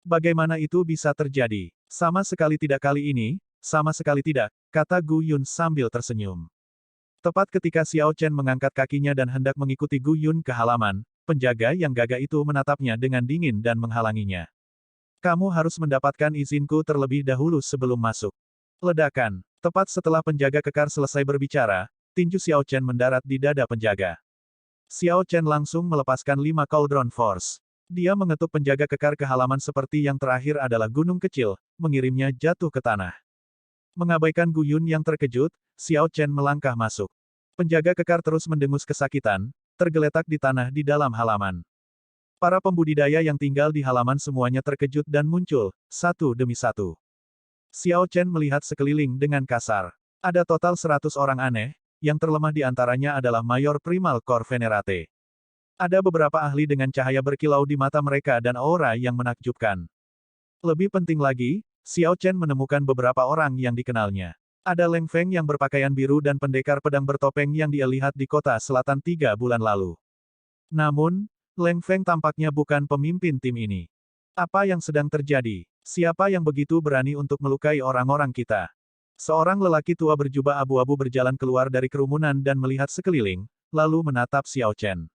"Bagaimana itu bisa terjadi? Sama sekali tidak kali ini, sama sekali tidak," kata Gu Yun sambil tersenyum. Tepat ketika Xiao Chen mengangkat kakinya dan hendak mengikuti Gu Yun ke halaman, penjaga yang gagah itu menatapnya dengan dingin dan menghalanginya. "Kamu harus mendapatkan izinku terlebih dahulu sebelum masuk." Ledakan. Tepat setelah penjaga kekar selesai berbicara, tinju Xiao Chen mendarat di dada penjaga. Xiao Chen langsung melepaskan 5 Cauldron Force. Dia mengetuk penjaga kekar ke halaman seperti yang terakhir adalah gunung kecil, mengirimnya jatuh ke tanah. Mengabaikan Gu Yun yang terkejut, Xiao Chen melangkah masuk. Penjaga kekar terus mendengus kesakitan, tergeletak di tanah di dalam halaman. Para pembudidaya yang tinggal di halaman semuanya terkejut dan muncul, satu demi satu. Xiao Chen melihat sekeliling dengan kasar. Ada total 100 orang aneh, yang terlemah di antaranya adalah Mayor Primal Core Venerate. Ada beberapa ahli dengan cahaya berkilau di mata mereka dan aura yang menakjubkan. Lebih penting lagi, Xiao Chen menemukan beberapa orang yang dikenalnya. Ada Leng Feng yang berpakaian biru dan pendekar pedang bertopeng yang dia lihat di kota selatan 3 bulan lalu. Namun, Leng Feng tampaknya bukan pemimpin tim ini. Apa yang sedang terjadi? Siapa yang begitu berani untuk melukai orang-orang kita? Seorang lelaki tua berjubah abu-abu berjalan keluar dari kerumunan dan melihat sekeliling, lalu menatap Xiao Chen.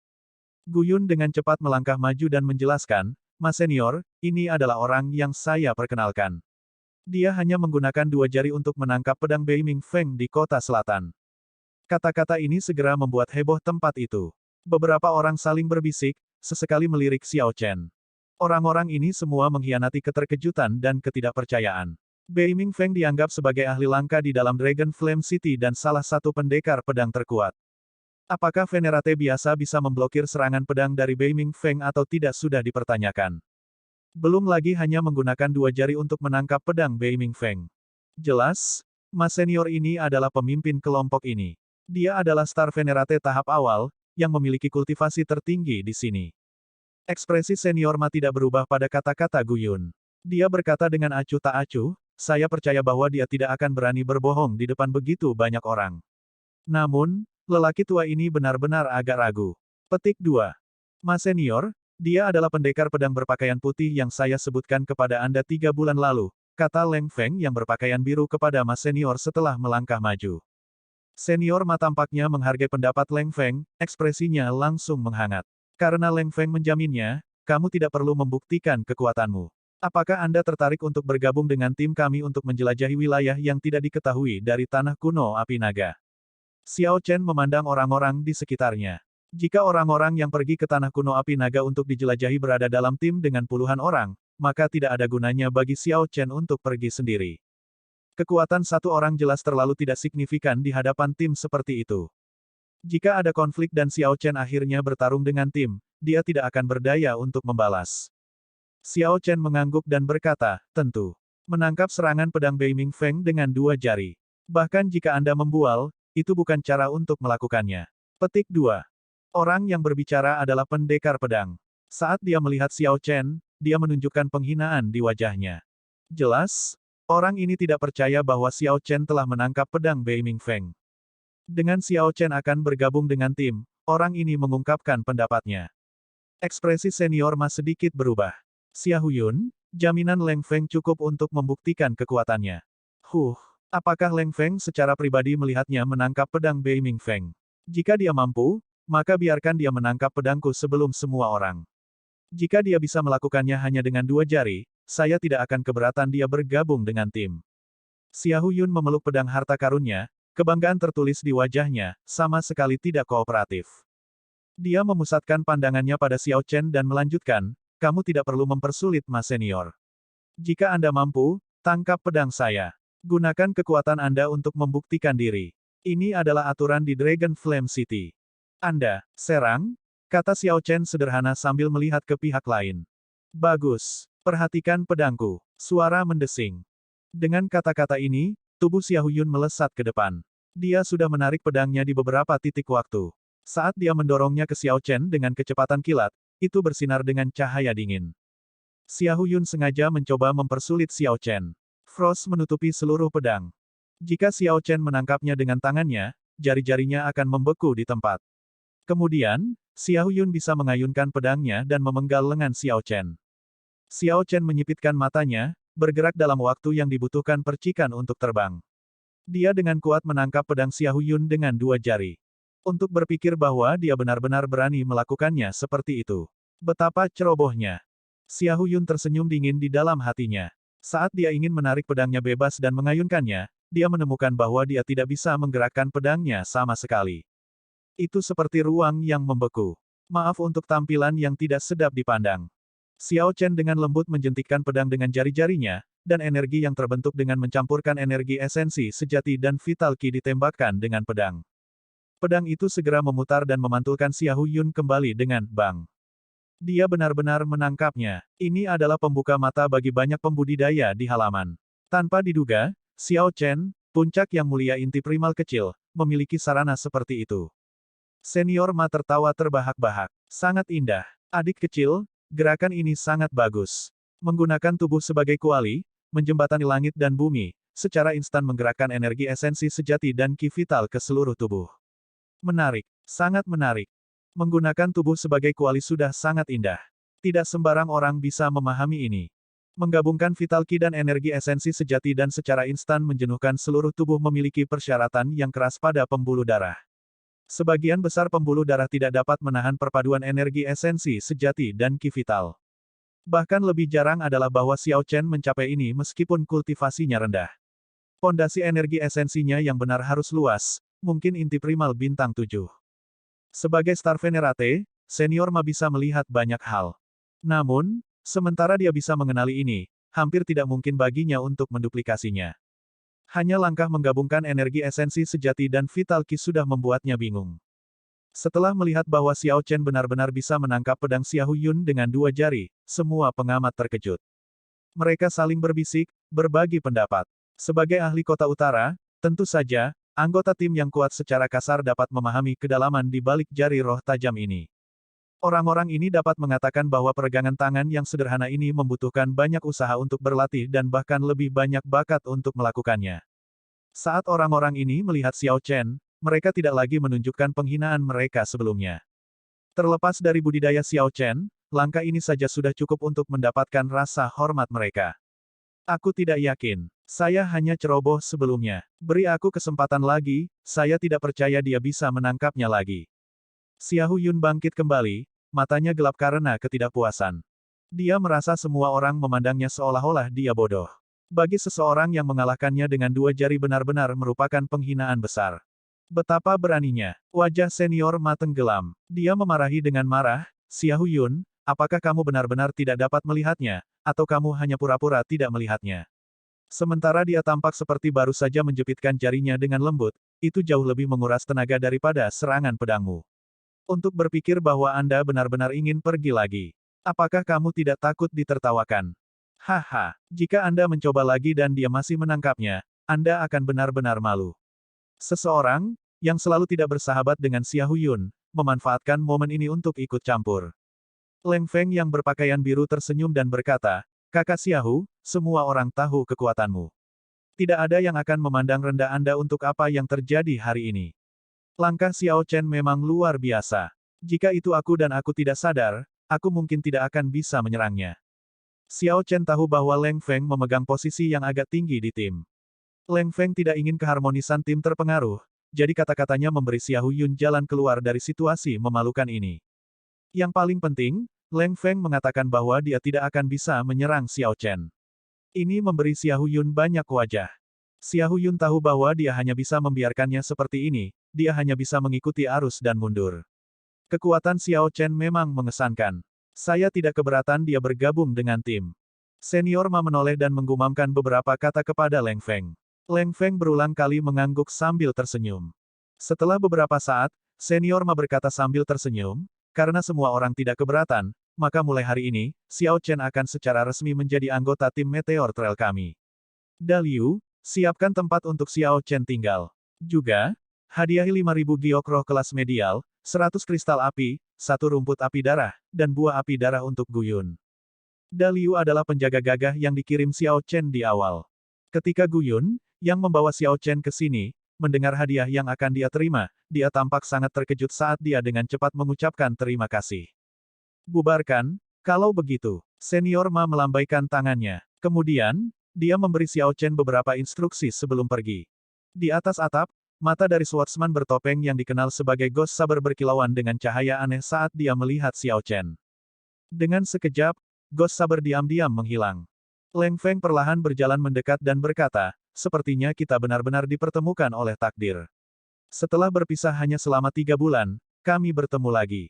Gu Yun dengan cepat melangkah maju dan menjelaskan, Mas Senior, ini adalah orang yang saya perkenalkan. Dia hanya menggunakan dua jari untuk menangkap pedang Beiming Feng di kota selatan. Kata-kata ini segera membuat heboh tempat itu. Beberapa orang saling berbisik, sesekali melirik Xiao Chen. Orang-orang ini semua mengkhianati keterkejutan dan ketidakpercayaan. Beiming Feng dianggap sebagai ahli langka di dalam Dragon Flame City dan salah satu pendekar pedang terkuat. Apakah Venerate biasa bisa memblokir serangan pedang dari Beiming Feng atau tidak sudah dipertanyakan. Belum lagi hanya menggunakan dua jari untuk menangkap pedang Beiming Feng. Jelas, Mas Senior ini adalah pemimpin kelompok ini. Dia adalah Star Venerate tahap awal, yang memiliki kultivasi tertinggi di sini. Ekspresi Senior Ma tidak berubah pada kata-kata Guyun. Dia berkata dengan acuh tak acuh, saya percaya bahwa dia tidak akan berani berbohong di depan begitu banyak orang. Namun, lelaki tua ini benar-benar agak ragu. Petik 2. Mas Senior, dia adalah pendekar pedang berpakaian putih yang saya sebutkan kepada Anda 3 bulan lalu, kata Leng Feng yang berpakaian biru kepada Mas Senior setelah melangkah maju. Senior Ma tampaknya menghargai pendapat Leng Feng, ekspresinya langsung menghangat. Karena Leng Feng menjaminnya, kamu tidak perlu membuktikan kekuatanmu. Apakah Anda tertarik untuk bergabung dengan tim kami untuk menjelajahi wilayah yang tidak diketahui dari tanah kuno api naga? Xiao Chen memandang orang-orang di sekitarnya. Jika orang-orang yang pergi ke tanah kuno api naga untuk dijelajahi berada dalam tim dengan puluhan orang, maka tidak ada gunanya bagi Xiao Chen untuk pergi sendiri. Kekuatan satu orang jelas terlalu tidak signifikan di hadapan tim seperti itu. Jika ada konflik dan Xiao Chen akhirnya bertarung dengan tim, dia tidak akan berdaya untuk membalas. Xiao Chen mengangguk dan berkata, tentu. Menangkap serangan pedang Beiming Feng dengan dua jari. Bahkan jika Anda membual, itu bukan cara untuk melakukannya. Petik 2. Orang yang berbicara adalah pendekar pedang. Saat dia melihat Xiao Chen, dia menunjukkan penghinaan di wajahnya. Jelas, orang ini tidak percaya bahwa Xiao Chen telah menangkap pedang Beiming Feng. Dengan Xiao Chen akan bergabung dengan tim, orang ini mengungkapkan pendapatnya. Ekspresi Senior Ma sedikit berubah. Xia Huyun, jaminan Leng Feng cukup untuk membuktikan kekuatannya. Apakah Leng Feng secara pribadi melihatnya menangkap pedang Beiming Feng? Jika dia mampu, maka biarkan dia menangkap pedangku sebelum semua orang. Jika dia bisa melakukannya hanya dengan dua jari, saya tidak akan keberatan dia bergabung dengan tim. Xia Huyun memeluk pedang harta karunnya, kebanggaan tertulis di wajahnya, sama sekali tidak kooperatif. Dia memusatkan pandangannya pada Xiao Chen dan melanjutkan, kamu tidak perlu mempersulit Mas Senior. Jika Anda mampu, tangkap pedang saya. Gunakan kekuatan Anda untuk membuktikan diri. Ini adalah aturan di Dragon Flame City. Anda, serang? Kata Xiao Chen sederhana sambil melihat ke pihak lain. Bagus. Perhatikan pedangku. Suara mendesing. Dengan kata-kata ini, tubuh Xia Huyun melesat ke depan. Dia sudah menarik pedangnya di beberapa titik waktu. Saat dia mendorongnya ke Xiao Chen dengan kecepatan kilat, itu bersinar dengan cahaya dingin. Xia Huyun sengaja mencoba mempersulit Xiao Chen. Frost menutupi seluruh pedang. Jika Xiao Chen menangkapnya dengan tangannya, jari-jarinya akan membeku di tempat. Kemudian, Xia Huyun bisa mengayunkan pedangnya dan memenggal lengan Xiao Chen. Xiao Chen menyipitkan matanya, bergerak dalam waktu yang dibutuhkan percikan untuk terbang. Dia dengan kuat menangkap pedang Xia Huyun dengan dua jari. Untuk berpikir bahwa dia benar-benar berani melakukannya seperti itu. Betapa cerobohnya. Xia Huyun tersenyum dingin di dalam hatinya. Saat dia ingin menarik pedangnya bebas dan mengayunkannya, dia menemukan bahwa dia tidak bisa menggerakkan pedangnya sama sekali. Itu seperti ruang yang membeku. Maaf untuk tampilan yang tidak sedap dipandang. Xiao Chen dengan lembut menjentikkan pedang dengan jari-jarinya, dan energi yang terbentuk dengan mencampurkan energi esensi sejati dan vital ki ditembakkan dengan pedang. Pedang itu segera memutar dan memantulkan Xia Huyun kembali dengan bang. Dia benar-benar menangkapnya. Ini adalah pembuka mata bagi banyak pembudidaya di halaman. Tanpa diduga, Xiao Chen, puncak yang mulia inti primal kecil, memiliki sarana seperti itu. Senior Ma tertawa terbahak-bahak. Sangat indah. Adik kecil, gerakan ini sangat bagus. Menggunakan tubuh sebagai kuali, menjembatani langit dan bumi, secara instan menggerakkan energi esensi sejati dan ki vital ke seluruh tubuh. Menarik. Sangat menarik. Menggunakan tubuh sebagai kuali sudah sangat indah. Tidak sembarang orang bisa memahami ini. Menggabungkan vital ki dan energi esensi sejati dan secara instan menjenuhkan seluruh tubuh memiliki persyaratan yang keras pada pembuluh darah. Sebagian besar pembuluh darah tidak dapat menahan perpaduan energi esensi sejati dan ki vital. Bahkan lebih jarang adalah bahwa Xiao Chen mencapai ini meskipun kultivasinya rendah. Pondasi energi esensinya yang benar harus luas, mungkin inti primal bintang 7. Sebagai Star Venerate, Senior Ma bisa melihat banyak hal. Namun, sementara dia bisa mengenali ini, hampir tidak mungkin baginya untuk menduplikasinya. Hanya langkah menggabungkan energi esensi sejati dan Vital Ki sudah membuatnya bingung. Setelah melihat bahwa Xiao Chen benar-benar bisa menangkap pedang Xiahou Yun dengan 2 jari, semua pengamat terkejut. Mereka saling berbisik, berbagi pendapat. Sebagai ahli kota utara, tentu saja, anggota tim yang kuat secara kasar dapat memahami kedalaman di balik jari roh tajam ini. Orang-orang ini dapat mengatakan bahwa peregangan tangan yang sederhana ini membutuhkan banyak usaha untuk berlatih dan bahkan lebih banyak bakat untuk melakukannya. Saat orang-orang ini melihat Xiao Chen, mereka tidak lagi menunjukkan penghinaan mereka sebelumnya. Terlepas dari budidaya Xiao Chen, langkah ini saja sudah cukup untuk mendapatkan rasa hormat mereka. Aku tidak yakin. Saya hanya ceroboh sebelumnya. Beri aku kesempatan lagi, saya tidak percaya dia bisa menangkapnya lagi. Xiahou Yun bangkit kembali, matanya gelap karena ketidakpuasan. Dia merasa semua orang memandangnya seolah-olah dia bodoh. Bagi seseorang yang mengalahkannya dengan 2 jari benar-benar merupakan penghinaan besar. Betapa beraninya. Wajah Senior Ma tenggelam. Dia memarahi dengan marah, Xiahou Yun, apakah kamu benar-benar tidak dapat melihatnya, atau kamu hanya pura-pura tidak melihatnya? Sementara dia tampak seperti baru saja menjepitkan jarinya dengan lembut, itu jauh lebih menguras tenaga daripada serangan pedangmu. Untuk berpikir bahwa Anda benar-benar ingin pergi lagi. Apakah kamu tidak takut ditertawakan? Haha, jika Anda mencoba lagi dan dia masih menangkapnya, Anda akan benar-benar malu. Seseorang, yang selalu tidak bersahabat dengan Xiahou Yun, memanfaatkan momen ini untuk ikut campur. Leng Feng yang berpakaian biru tersenyum dan berkata, Kakak Xiahou, semua orang tahu kekuatanmu. Tidak ada yang akan memandang rendah Anda untuk apa yang terjadi hari ini. Langkah Xiao Chen memang luar biasa. Jika itu aku dan aku tidak sadar, aku mungkin tidak akan bisa menyerangnya. Xiao Chen tahu bahwa Leng Feng memegang posisi yang agak tinggi di tim. Leng Feng tidak ingin keharmonisan tim terpengaruh, jadi kata-katanya memberi Xiahou Yun jalan keluar dari situasi memalukan ini. Yang paling penting, Leng Feng mengatakan bahwa dia tidak akan bisa menyerang Xiao Chen. Ini memberi Xiahou Yun banyak wajah. Xiahou Yun tahu bahwa dia hanya bisa membiarkannya seperti ini, dia hanya bisa mengikuti arus dan mundur. Kekuatan Xiao Chen memang mengesankan. Saya tidak keberatan dia bergabung dengan tim. Senior Ma menoleh dan menggumamkan beberapa kata kepada Leng Feng. Leng Feng berulang kali mengangguk sambil tersenyum. Setelah beberapa saat, Senior Ma berkata sambil tersenyum, karena semua orang tidak keberatan, maka mulai hari ini, Xiao Chen akan secara resmi menjadi anggota tim Meteor Trail kami. Daliu, siapkan tempat untuk Xiao Chen tinggal. Juga, hadiahi 5.000 giok roh kelas medial, 100 kristal api, 1 rumput api darah, dan buah api darah untuk Guyun. Daliu adalah penjaga gagah yang dikirim Xiao Chen di awal. Ketika Guyun, yang membawa Xiao Chen ke sini, mendengar hadiah yang akan dia terima, dia tampak sangat terkejut saat dia dengan cepat mengucapkan terima kasih. Bubarkan, kalau begitu. Senior Ma melambaikan tangannya. Kemudian, dia memberi Xiao Chen beberapa instruksi sebelum pergi. Di atas atap, mata dari swordsman bertopeng yang dikenal sebagai Ghost Saber berkilauan dengan cahaya aneh saat dia melihat Xiao Chen. Dengan sekejap, Ghost Saber diam-diam menghilang. Leng Feng perlahan berjalan mendekat dan berkata, sepertinya kita benar-benar dipertemukan oleh takdir. Setelah berpisah hanya selama 3 bulan, kami bertemu lagi.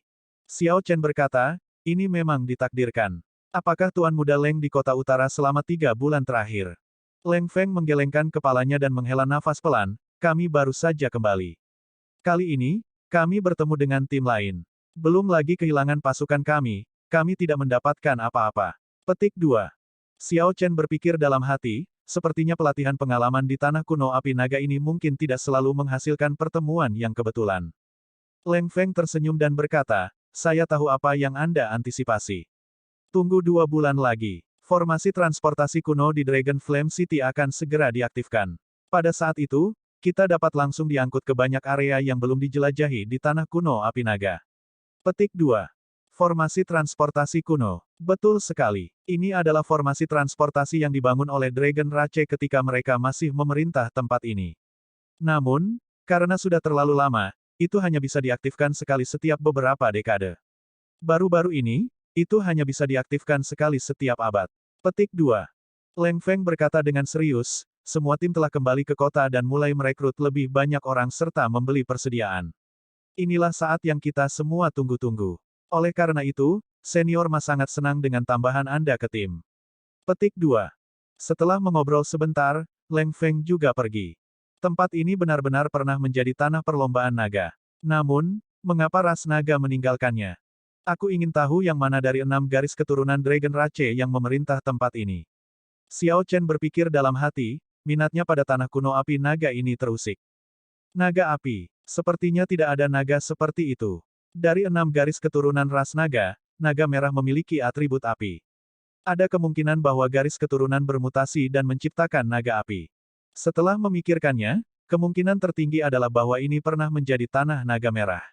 Xiao Chen berkata, ini memang ditakdirkan. Apakah Tuan Muda Leng di kota utara selama 3 bulan terakhir? Leng Feng menggelengkan kepalanya dan menghela nafas pelan, kami baru saja kembali. Kali ini, kami bertemu dengan tim lain. Belum lagi kehilangan pasukan kami tidak mendapatkan apa-apa. Petik 2. Xiao Chen berpikir dalam hati, sepertinya pelatihan pengalaman di tanah kuno api naga ini mungkin tidak selalu menghasilkan pertemuan yang kebetulan. Leng Feng tersenyum dan berkata, saya tahu apa yang Anda antisipasi. Tunggu 2 bulan lagi. Formasi transportasi kuno di Dragon Flame City akan segera diaktifkan. Pada saat itu, kita dapat langsung diangkut ke banyak area yang belum dijelajahi di tanah kuno api naga. Petik 2. Formasi transportasi kuno. Betul sekali. Ini adalah formasi transportasi yang dibangun oleh Dragon Rache ketika mereka masih memerintah tempat ini. Namun, karena sudah terlalu lama, itu hanya bisa diaktifkan sekali setiap beberapa dekade. Baru-baru ini, Itu hanya bisa diaktifkan sekali setiap abad. Petik 2. Leng Feng berkata dengan serius, semua tim telah kembali ke kota dan mulai merekrut lebih banyak orang serta membeli persediaan. Inilah saat yang kita semua tunggu-tunggu. Oleh karena itu, Senior Ma sangat senang dengan tambahan Anda ke tim. Petik 2. Setelah mengobrol sebentar, Leng Feng juga pergi. Tempat ini benar-benar pernah menjadi tanah perlombaan naga. Namun, mengapa ras naga meninggalkannya? Aku ingin tahu yang mana dari 6 garis keturunan Dragon Rache yang memerintah tempat ini. Xiao Chen berpikir dalam hati, minatnya pada tanah kuno api naga ini terusik. Naga api. Sepertinya tidak ada naga seperti itu. Dari 6 garis keturunan ras naga, naga merah memiliki atribut api. Ada kemungkinan bahwa garis keturunan bermutasi dan menciptakan naga api. Setelah memikirkannya, kemungkinan tertinggi adalah bahwa ini pernah menjadi tanah naga merah.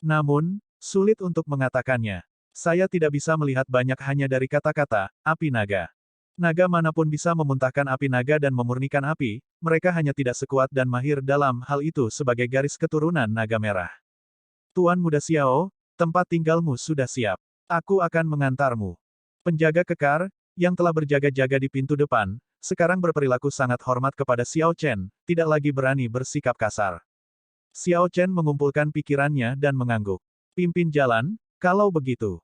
Namun, sulit untuk mengatakannya. Saya tidak bisa melihat banyak hanya dari kata-kata, api naga. Naga manapun bisa memuntahkan api naga dan memurnikan api, mereka hanya tidak sekuat dan mahir dalam hal itu sebagai garis keturunan naga merah. Tuan Muda Xiao, tempat tinggalmu sudah siap. Aku akan mengantarmu. Penjaga kekar, yang telah berjaga-jaga di pintu depan, sekarang berperilaku sangat hormat kepada Xiao Chen, tidak lagi berani bersikap kasar. Xiao Chen mengumpulkan pikirannya dan mengangguk. Pimpin jalan, kalau begitu.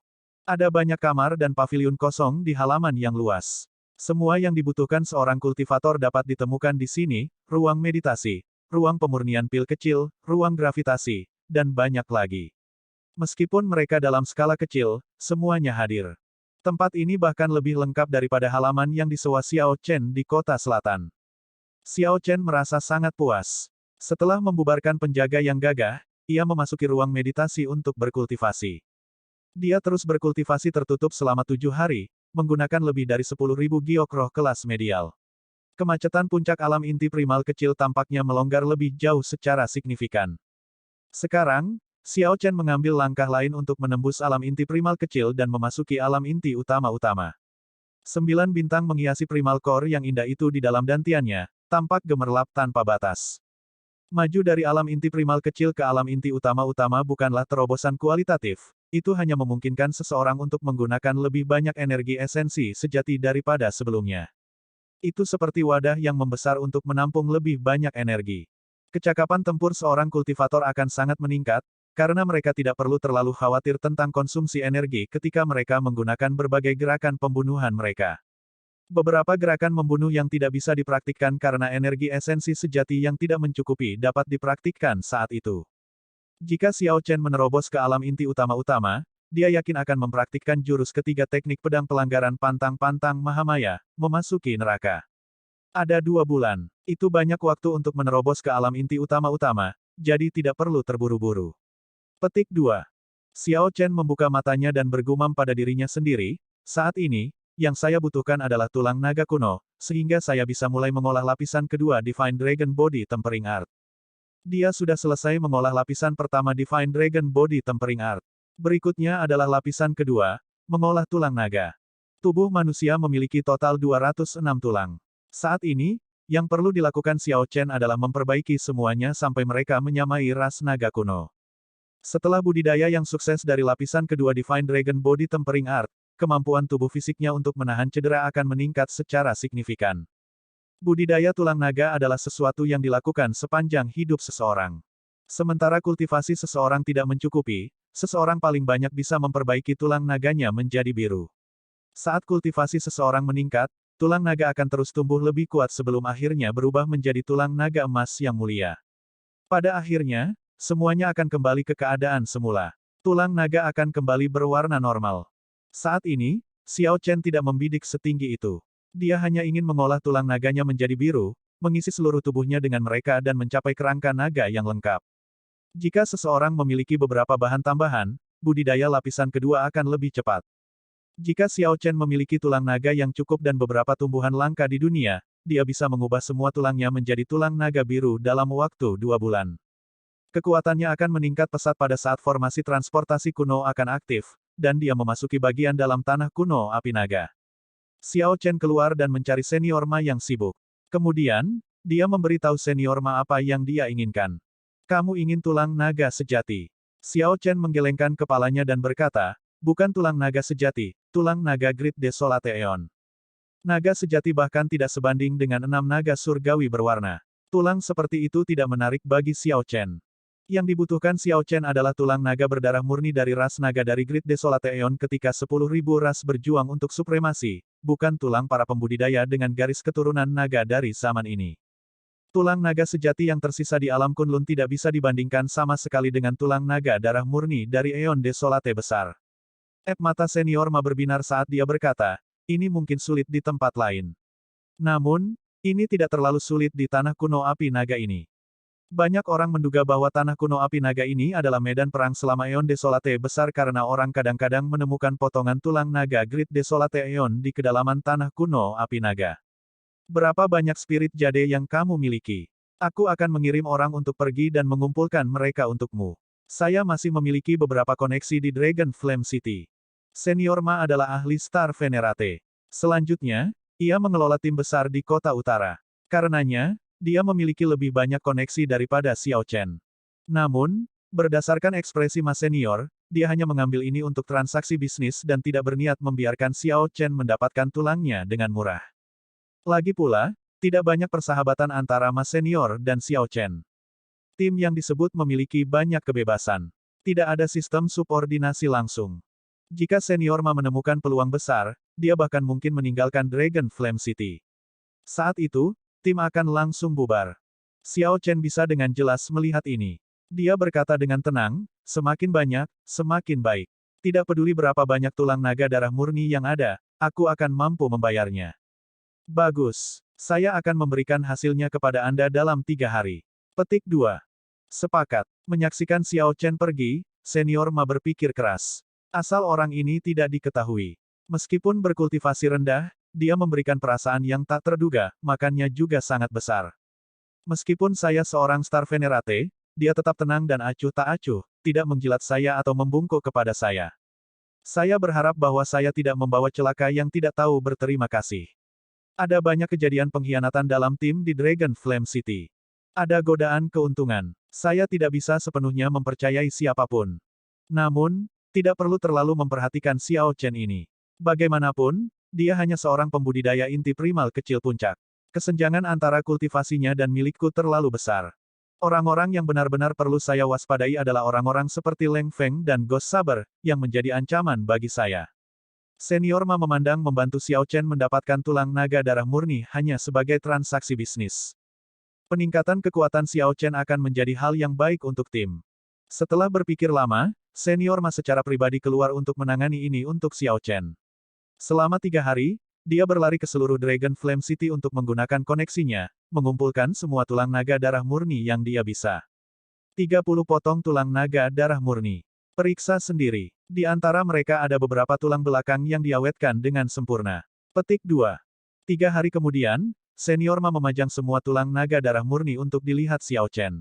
Ada banyak kamar dan paviliun kosong di halaman yang luas. Semua yang dibutuhkan seorang kultivator dapat ditemukan di sini, ruang meditasi, ruang pemurnian pil kecil, ruang gravitasi, dan banyak lagi. Meskipun mereka dalam skala kecil, semuanya hadir. Tempat ini bahkan lebih lengkap daripada halaman yang disewa Xiao Chen di kota selatan. Xiao Chen merasa sangat puas. Setelah membubarkan penjaga yang gagah, ia memasuki ruang meditasi untuk berkultivasi. Dia terus berkultivasi tertutup selama 7 hari, menggunakan lebih dari 10.000 giok roh kelas medial. Kemacetan puncak alam inti primal kecil tampaknya melonggar lebih jauh secara signifikan. Sekarang, Xiao Chen mengambil langkah lain untuk menembus alam inti primal kecil dan memasuki alam inti utama-utama. 9 bintang menghiasi primal core yang indah itu di dalam dantiannya, tampak gemerlap tanpa batas. Maju dari alam inti primal kecil ke alam inti utama-utama bukanlah terobosan kualitatif, itu hanya memungkinkan seseorang untuk menggunakan lebih banyak energi esensi sejati daripada sebelumnya. Itu seperti wadah yang membesar untuk menampung lebih banyak energi. Kecakapan tempur seorang kultivator akan sangat meningkat, karena mereka tidak perlu terlalu khawatir tentang konsumsi energi ketika mereka menggunakan berbagai gerakan pembunuhan mereka. Beberapa gerakan membunuh yang tidak bisa dipraktikkan karena energi esensi sejati yang tidak mencukupi dapat dipraktikkan saat itu. Jika Xiao Chen menerobos ke alam inti utama-utama, dia yakin akan mempraktikkan jurus ketiga teknik pedang pelanggaran pantang-pantang Mahamaya, memasuki neraka. Ada 2 bulan. Itu banyak waktu untuk menerobos ke alam inti utama-utama, jadi tidak perlu terburu-buru. Petik 2. Xiao Chen membuka matanya dan bergumam pada dirinya sendiri, saat ini, yang saya butuhkan adalah tulang naga kuno, sehingga saya bisa mulai mengolah lapisan kedua Divine Dragon Body Tempering Art. Dia sudah selesai mengolah lapisan pertama Divine Dragon Body Tempering Art. Berikutnya adalah lapisan kedua, mengolah tulang naga. Tubuh manusia memiliki total 206 tulang. Saat ini, yang perlu dilakukan Xiao Chen adalah memperbaiki semuanya sampai mereka menyamai ras naga kuno. Setelah budidaya yang sukses dari lapisan kedua Divine Dragon Body Tempering Art, kemampuan tubuh fisiknya untuk menahan cedera akan meningkat secara signifikan. Budidaya tulang naga adalah sesuatu yang dilakukan sepanjang hidup seseorang. Sementara kultivasi seseorang tidak mencukupi, seseorang paling banyak bisa memperbaiki tulang naganya menjadi biru. Saat kultivasi seseorang meningkat, tulang naga akan terus tumbuh lebih kuat sebelum akhirnya berubah menjadi tulang naga emas yang mulia. Pada akhirnya, semuanya akan kembali ke keadaan semula. Tulang naga akan kembali berwarna normal. Saat ini, Xiao Chen tidak membidik setinggi itu. Dia hanya ingin mengolah tulang naganya menjadi biru, mengisi seluruh tubuhnya dengan mereka dan mencapai kerangka naga yang lengkap. Jika seseorang memiliki beberapa bahan tambahan, budidaya lapisan kedua akan lebih cepat. Jika Xiao Chen memiliki tulang naga yang cukup dan beberapa tumbuhan langka di dunia, dia bisa mengubah semua tulangnya menjadi tulang naga biru dalam waktu 2 bulan. Kekuatannya akan meningkat pesat pada saat formasi transportasi kuno akan aktif, dan dia memasuki bagian dalam tanah kuno api naga. Xiao Chen keluar dan mencari Senior Ma yang sibuk. Kemudian, dia memberitahu Senior Ma apa yang dia inginkan. Kamu ingin tulang naga sejati. Xiao Chen menggelengkan kepalanya dan berkata, Bukan tulang naga sejati, tulang naga Great Desolate Aeon. Naga sejati bahkan tidak sebanding dengan 6 naga surgawi berwarna. Tulang seperti itu tidak menarik bagi Xiao Chen. Yang dibutuhkan Xiao Chen adalah tulang naga berdarah murni dari ras naga dari Great Desolate Aeon ketika 10.000 ras berjuang untuk supremasi, bukan tulang para pembudidaya dengan garis keturunan naga dari zaman ini. Tulang naga sejati yang tersisa di alam Kunlun tidak bisa dibandingkan sama sekali dengan tulang naga darah murni dari Aeon Desolate besar. Mata senior Ma berbinar saat dia berkata, ini mungkin sulit di tempat lain. Namun, ini tidak terlalu sulit di tanah kuno api naga ini. Banyak orang menduga bahwa tanah kuno api naga ini adalah medan perang selama Aeon Desolate besar karena orang kadang-kadang menemukan potongan tulang naga Great Desolate Aeon di kedalaman tanah kuno api naga. Berapa banyak spirit jade yang kamu miliki? Aku akan mengirim orang untuk pergi dan mengumpulkan mereka untukmu. Saya masih memiliki beberapa koneksi di Dragon Flame City. Senior Ma adalah ahli Star Venerate. Selanjutnya, ia mengelola tim besar di kota utara. Karenanya, dia memiliki lebih banyak koneksi daripada Xiao Chen. Namun, berdasarkan ekspresi Mas Senior, dia hanya mengambil ini untuk transaksi bisnis dan tidak berniat membiarkan Xiao Chen mendapatkan tulangnya dengan murah. Lagi pula, tidak banyak persahabatan antara Mas Senior dan Xiao Chen. Tim yang disebut memiliki banyak kebebasan. Tidak ada sistem subordinasi langsung. Jika Senior Ma menemukan peluang besar, dia bahkan mungkin meninggalkan Dragon Flame City. Saat itu, tim akan langsung bubar. Xiao Chen bisa dengan jelas melihat ini. Dia berkata dengan tenang, semakin banyak, semakin baik. Tidak peduli berapa banyak tulang naga darah murni yang ada, aku akan mampu membayarnya. Bagus. Saya akan memberikan hasilnya kepada Anda dalam 3 hari. Petik 2. Sepakat. Menyaksikan Xiao Chen pergi, Senior Ma berpikir keras. Asal orang ini tidak diketahui. Meskipun berkultivasi rendah, dia memberikan perasaan yang tak terduga, makannya juga sangat besar. Meskipun saya seorang Star Venerate, dia tetap tenang dan acuh tak acuh, tidak menjilat saya atau membungkuk kepada saya. Saya berharap bahwa saya tidak membawa celaka yang tidak tahu berterima kasih. Ada banyak kejadian pengkhianatan dalam tim di Dragon Flame City. Ada godaan keuntungan. Saya tidak bisa sepenuhnya mempercayai siapapun. Namun, tidak perlu terlalu memperhatikan Xiao Chen ini. Bagaimanapun, dia hanya seorang pembudidaya inti primal kecil puncak. Kesenjangan antara kultivasinya dan milikku terlalu besar. Orang-orang yang benar-benar perlu saya waspadai adalah orang-orang seperti Leng Feng dan Ghost Saber, yang menjadi ancaman bagi saya. Senior Ma memandang membantu Xiao Chen mendapatkan tulang naga darah murni hanya sebagai transaksi bisnis. Peningkatan kekuatan Xiao Chen akan menjadi hal yang baik untuk tim. Setelah berpikir lama, Senior Ma secara pribadi keluar untuk menangani ini untuk Xiao Chen. Selama 3 hari, dia berlari ke seluruh Dragon Flame City untuk menggunakan koneksinya, mengumpulkan semua tulang naga darah murni yang dia bisa. 30 potong tulang naga darah murni. Periksa sendiri. Di antara mereka ada beberapa tulang belakang yang diawetkan dengan sempurna. Petik 2. 3 hari kemudian, Senior Ma memajang semua tulang naga darah murni untuk dilihat Xiao Chen.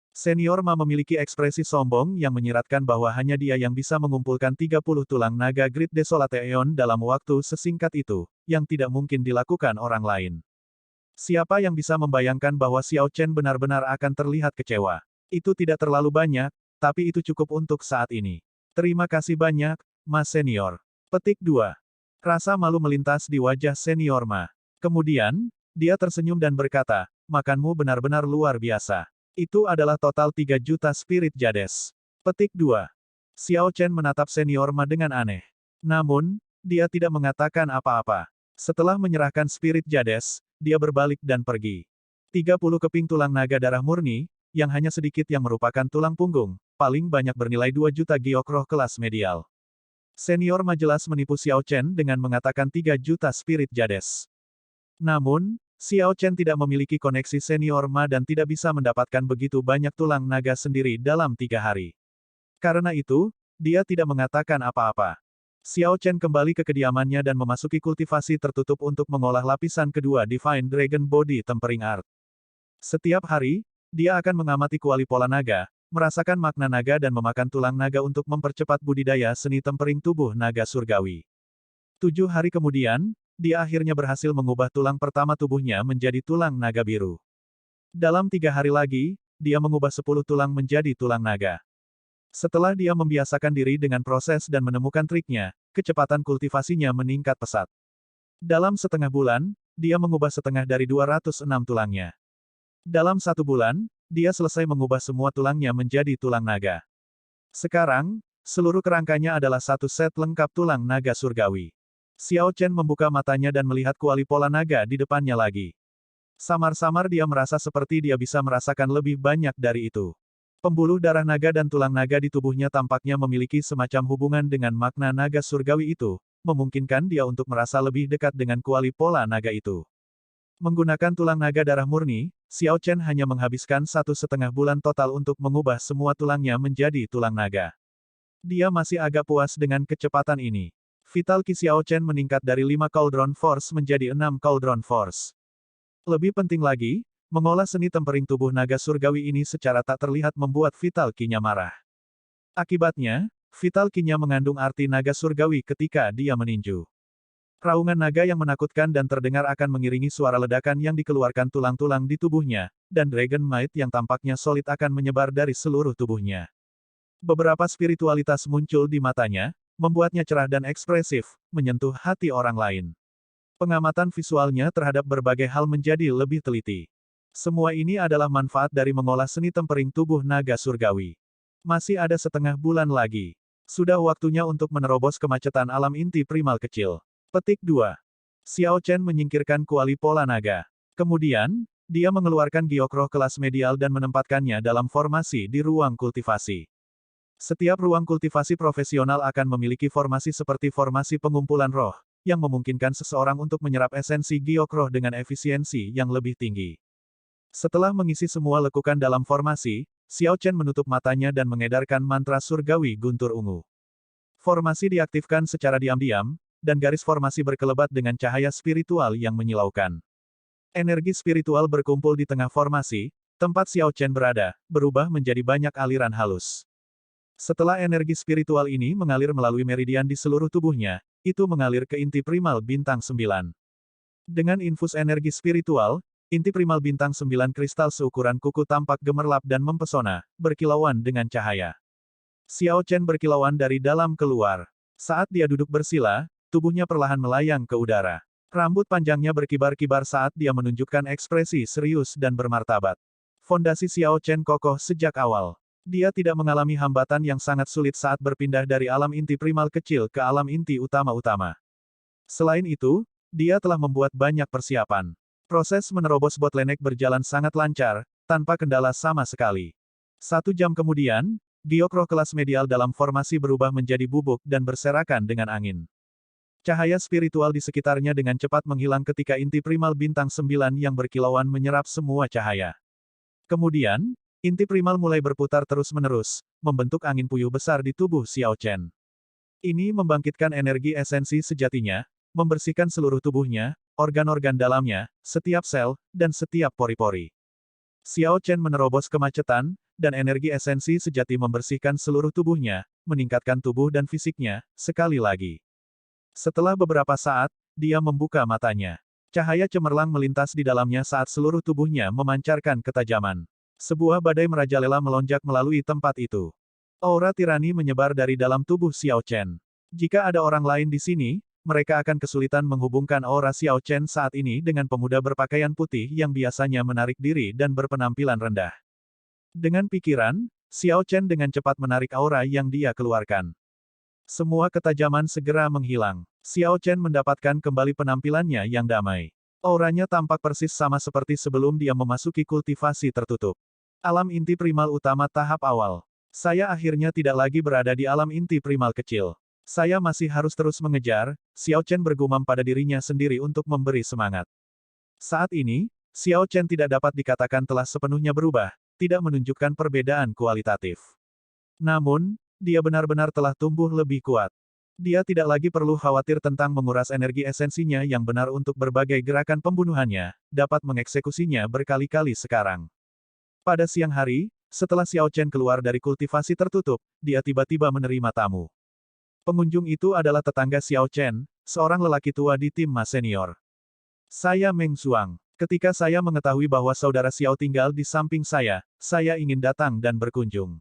Senior Ma memiliki ekspresi sombong yang menyiratkan bahwa hanya dia yang bisa mengumpulkan 30 tulang naga Great Desolate Aeon dalam waktu sesingkat itu, yang tidak mungkin dilakukan orang lain. Siapa yang bisa membayangkan bahwa Xiao Chen benar-benar akan terlihat kecewa? Itu tidak terlalu banyak, tapi itu cukup untuk saat ini. Terima kasih banyak, Mas Senior. Petik 2. Rasa malu melintas di wajah Senior Ma. Kemudian, dia tersenyum dan berkata, makanmu benar-benar luar biasa. Itu adalah total 3 juta spirit jades. Petik 2. Xiao Chen menatap Senior Ma dengan aneh. Namun, dia tidak mengatakan apa-apa. Setelah menyerahkan spirit jades, dia berbalik dan pergi. 30 keping tulang naga darah murni, yang hanya sedikit yang merupakan tulang punggung, paling banyak bernilai 2 juta giok roh kelas medial. Senior Ma jelas menipu Xiao Chen dengan mengatakan 3 juta spirit jades. Namun, Xiao Chen tidak memiliki koneksi Senior Ma dan tidak bisa mendapatkan begitu banyak tulang naga sendiri dalam 3 hari. Karena itu, dia tidak mengatakan apa-apa. Xiao Chen kembali ke kediamannya dan memasuki kultivasi tertutup untuk mengolah lapisan kedua Divine Dragon Body Tempering Art. Setiap hari, dia akan mengamati kuali pola naga, merasakan makna naga dan memakan tulang naga untuk mempercepat budidaya seni tempering tubuh naga surgawi. 7 hari kemudian, dia akhirnya berhasil mengubah tulang pertama tubuhnya menjadi tulang naga biru. Dalam 3 hari lagi, dia mengubah 10 tulang menjadi tulang naga. Setelah dia membiasakan diri dengan proses dan menemukan triknya, kecepatan kultivasinya meningkat pesat. Dalam setengah bulan, dia mengubah setengah dari 206 tulangnya. Dalam 1 bulan, dia selesai mengubah semua tulangnya menjadi tulang naga. Sekarang, seluruh kerangkanya adalah satu set lengkap tulang naga surgawi. Xiao Chen membuka matanya dan melihat kuali pola naga di depannya lagi. Samar-samar dia merasa seperti dia bisa merasakan lebih banyak dari itu. Pembuluh darah naga dan tulang naga di tubuhnya tampaknya memiliki semacam hubungan dengan makna naga surgawi itu, memungkinkan dia untuk merasa lebih dekat dengan kuali pola naga itu. Menggunakan tulang naga darah murni, Xiao Chen hanya menghabiskan 1,5 bulan total untuk mengubah semua tulangnya menjadi tulang naga. Dia masih agak puas dengan kecepatan ini. Vital Qi Xiao Chen meningkat dari 5 Cauldron Force menjadi 6 Cauldron Force. Lebih penting lagi, mengolah seni tempering tubuh naga surgawi ini secara tak terlihat membuat Vital Qi-nya marah. Akibatnya, Vital Qi-nya mengandung arti naga surgawi ketika dia meninju. Raungan naga yang menakutkan dan terdengar akan mengiringi suara ledakan yang dikeluarkan tulang-tulang di tubuhnya, dan Dragon Might yang tampaknya solid akan menyebar dari seluruh tubuhnya. Beberapa spiritualitas muncul di matanya, membuatnya cerah dan ekspresif, menyentuh hati orang lain. Pengamatan visualnya terhadap berbagai hal menjadi lebih teliti. Semua ini adalah manfaat dari mengolah seni tempering tubuh naga surgawi. Masih ada setengah bulan lagi. Sudah waktunya untuk menerobos kemacetan alam inti primal kecil. Petik 2. Xiao Chen menyingkirkan kuali pola naga. Kemudian, dia mengeluarkan giok roh kelas medial dan menempatkannya dalam formasi di ruang kultivasi. Setiap ruang kultivasi profesional akan memiliki formasi seperti formasi pengumpulan roh, yang memungkinkan seseorang untuk menyerap esensi giok roh dengan efisiensi yang lebih tinggi. Setelah mengisi semua lekukan dalam formasi, Xiao Chen menutup matanya dan mengedarkan mantra surgawi guntur ungu. Formasi diaktifkan secara diam-diam, dan garis formasi berkelebat dengan cahaya spiritual yang menyilaukan. Energi spiritual berkumpul di tengah formasi, tempat Xiao Chen berada, berubah menjadi banyak aliran halus. Setelah energi spiritual ini mengalir melalui meridian di seluruh tubuhnya, itu mengalir ke inti primal bintang 9. Dengan infus energi spiritual, inti primal bintang 9 kristal seukuran kuku tampak gemerlap dan mempesona, berkilauan dengan cahaya. Xiao Chen berkilauan dari dalam keluar. Saat dia duduk bersila, tubuhnya perlahan melayang ke udara. Rambut panjangnya berkibar-kibar saat dia menunjukkan ekspresi serius dan bermartabat. Fondasi Xiao Chen kokoh sejak awal. Dia tidak mengalami hambatan yang sangat sulit saat berpindah dari alam inti primal kecil ke alam inti utama-utama. Selain itu, dia telah membuat banyak persiapan. Proses menerobos bottleneck berjalan sangat lancar, tanpa kendala sama sekali. 1 jam kemudian, giok roh kelas medial dalam formasi berubah menjadi bubuk dan berserakan dengan angin. Cahaya spiritual di sekitarnya dengan cepat menghilang ketika inti primal bintang 9 yang berkilauan menyerap semua cahaya. Kemudian, inti primal mulai berputar terus-menerus, membentuk angin puyuh besar di tubuh Xiao Chen. Ini membangkitkan energi esensi sejatinya, membersihkan seluruh tubuhnya, organ-organ dalamnya, setiap sel, dan setiap pori-pori. Xiao Chen menerobos kemacetan, dan energi esensi sejati membersihkan seluruh tubuhnya, meningkatkan tubuh dan fisiknya, sekali lagi. Setelah beberapa saat, dia membuka matanya. Cahaya cemerlang melintas di dalamnya saat seluruh tubuhnya memancarkan ketajaman. Sebuah badai merajalela melonjak melalui tempat itu. Aura tirani menyebar dari dalam tubuh Xiao Chen. Jika ada orang lain di sini, mereka akan kesulitan menghubungkan aura Xiao Chen saat ini dengan pemuda berpakaian putih yang biasanya menarik diri dan berpenampilan rendah. Dengan pikiran, Xiao Chen dengan cepat menarik aura yang dia keluarkan. Semua ketajaman segera menghilang. Xiao Chen mendapatkan kembali penampilannya yang damai. Auranya tampak persis sama seperti sebelum dia memasuki kultivasi tertutup. Alam inti primal utama tahap awal. Saya akhirnya tidak lagi berada di alam inti primal kecil. Saya masih harus terus mengejar, Xiao Chen bergumam pada dirinya sendiri untuk memberi semangat. Saat ini, Xiao Chen tidak dapat dikatakan telah sepenuhnya berubah, tidak menunjukkan perbedaan kualitatif. Namun, dia benar-benar telah tumbuh lebih kuat. Dia tidak lagi perlu khawatir tentang menguras energi esensinya yang benar untuk berbagai gerakan pembunuhannya, dapat mengeksekusinya berkali-kali sekarang. Pada siang hari, setelah Xiao Chen keluar dari kultivasi tertutup, dia tiba-tiba menerima tamu. Pengunjung itu adalah tetangga Xiao Chen, seorang lelaki tua di tim Ma senior. Saya Meng Xuang. Ketika saya mengetahui bahwa saudara Xiao tinggal di samping saya ingin datang dan berkunjung.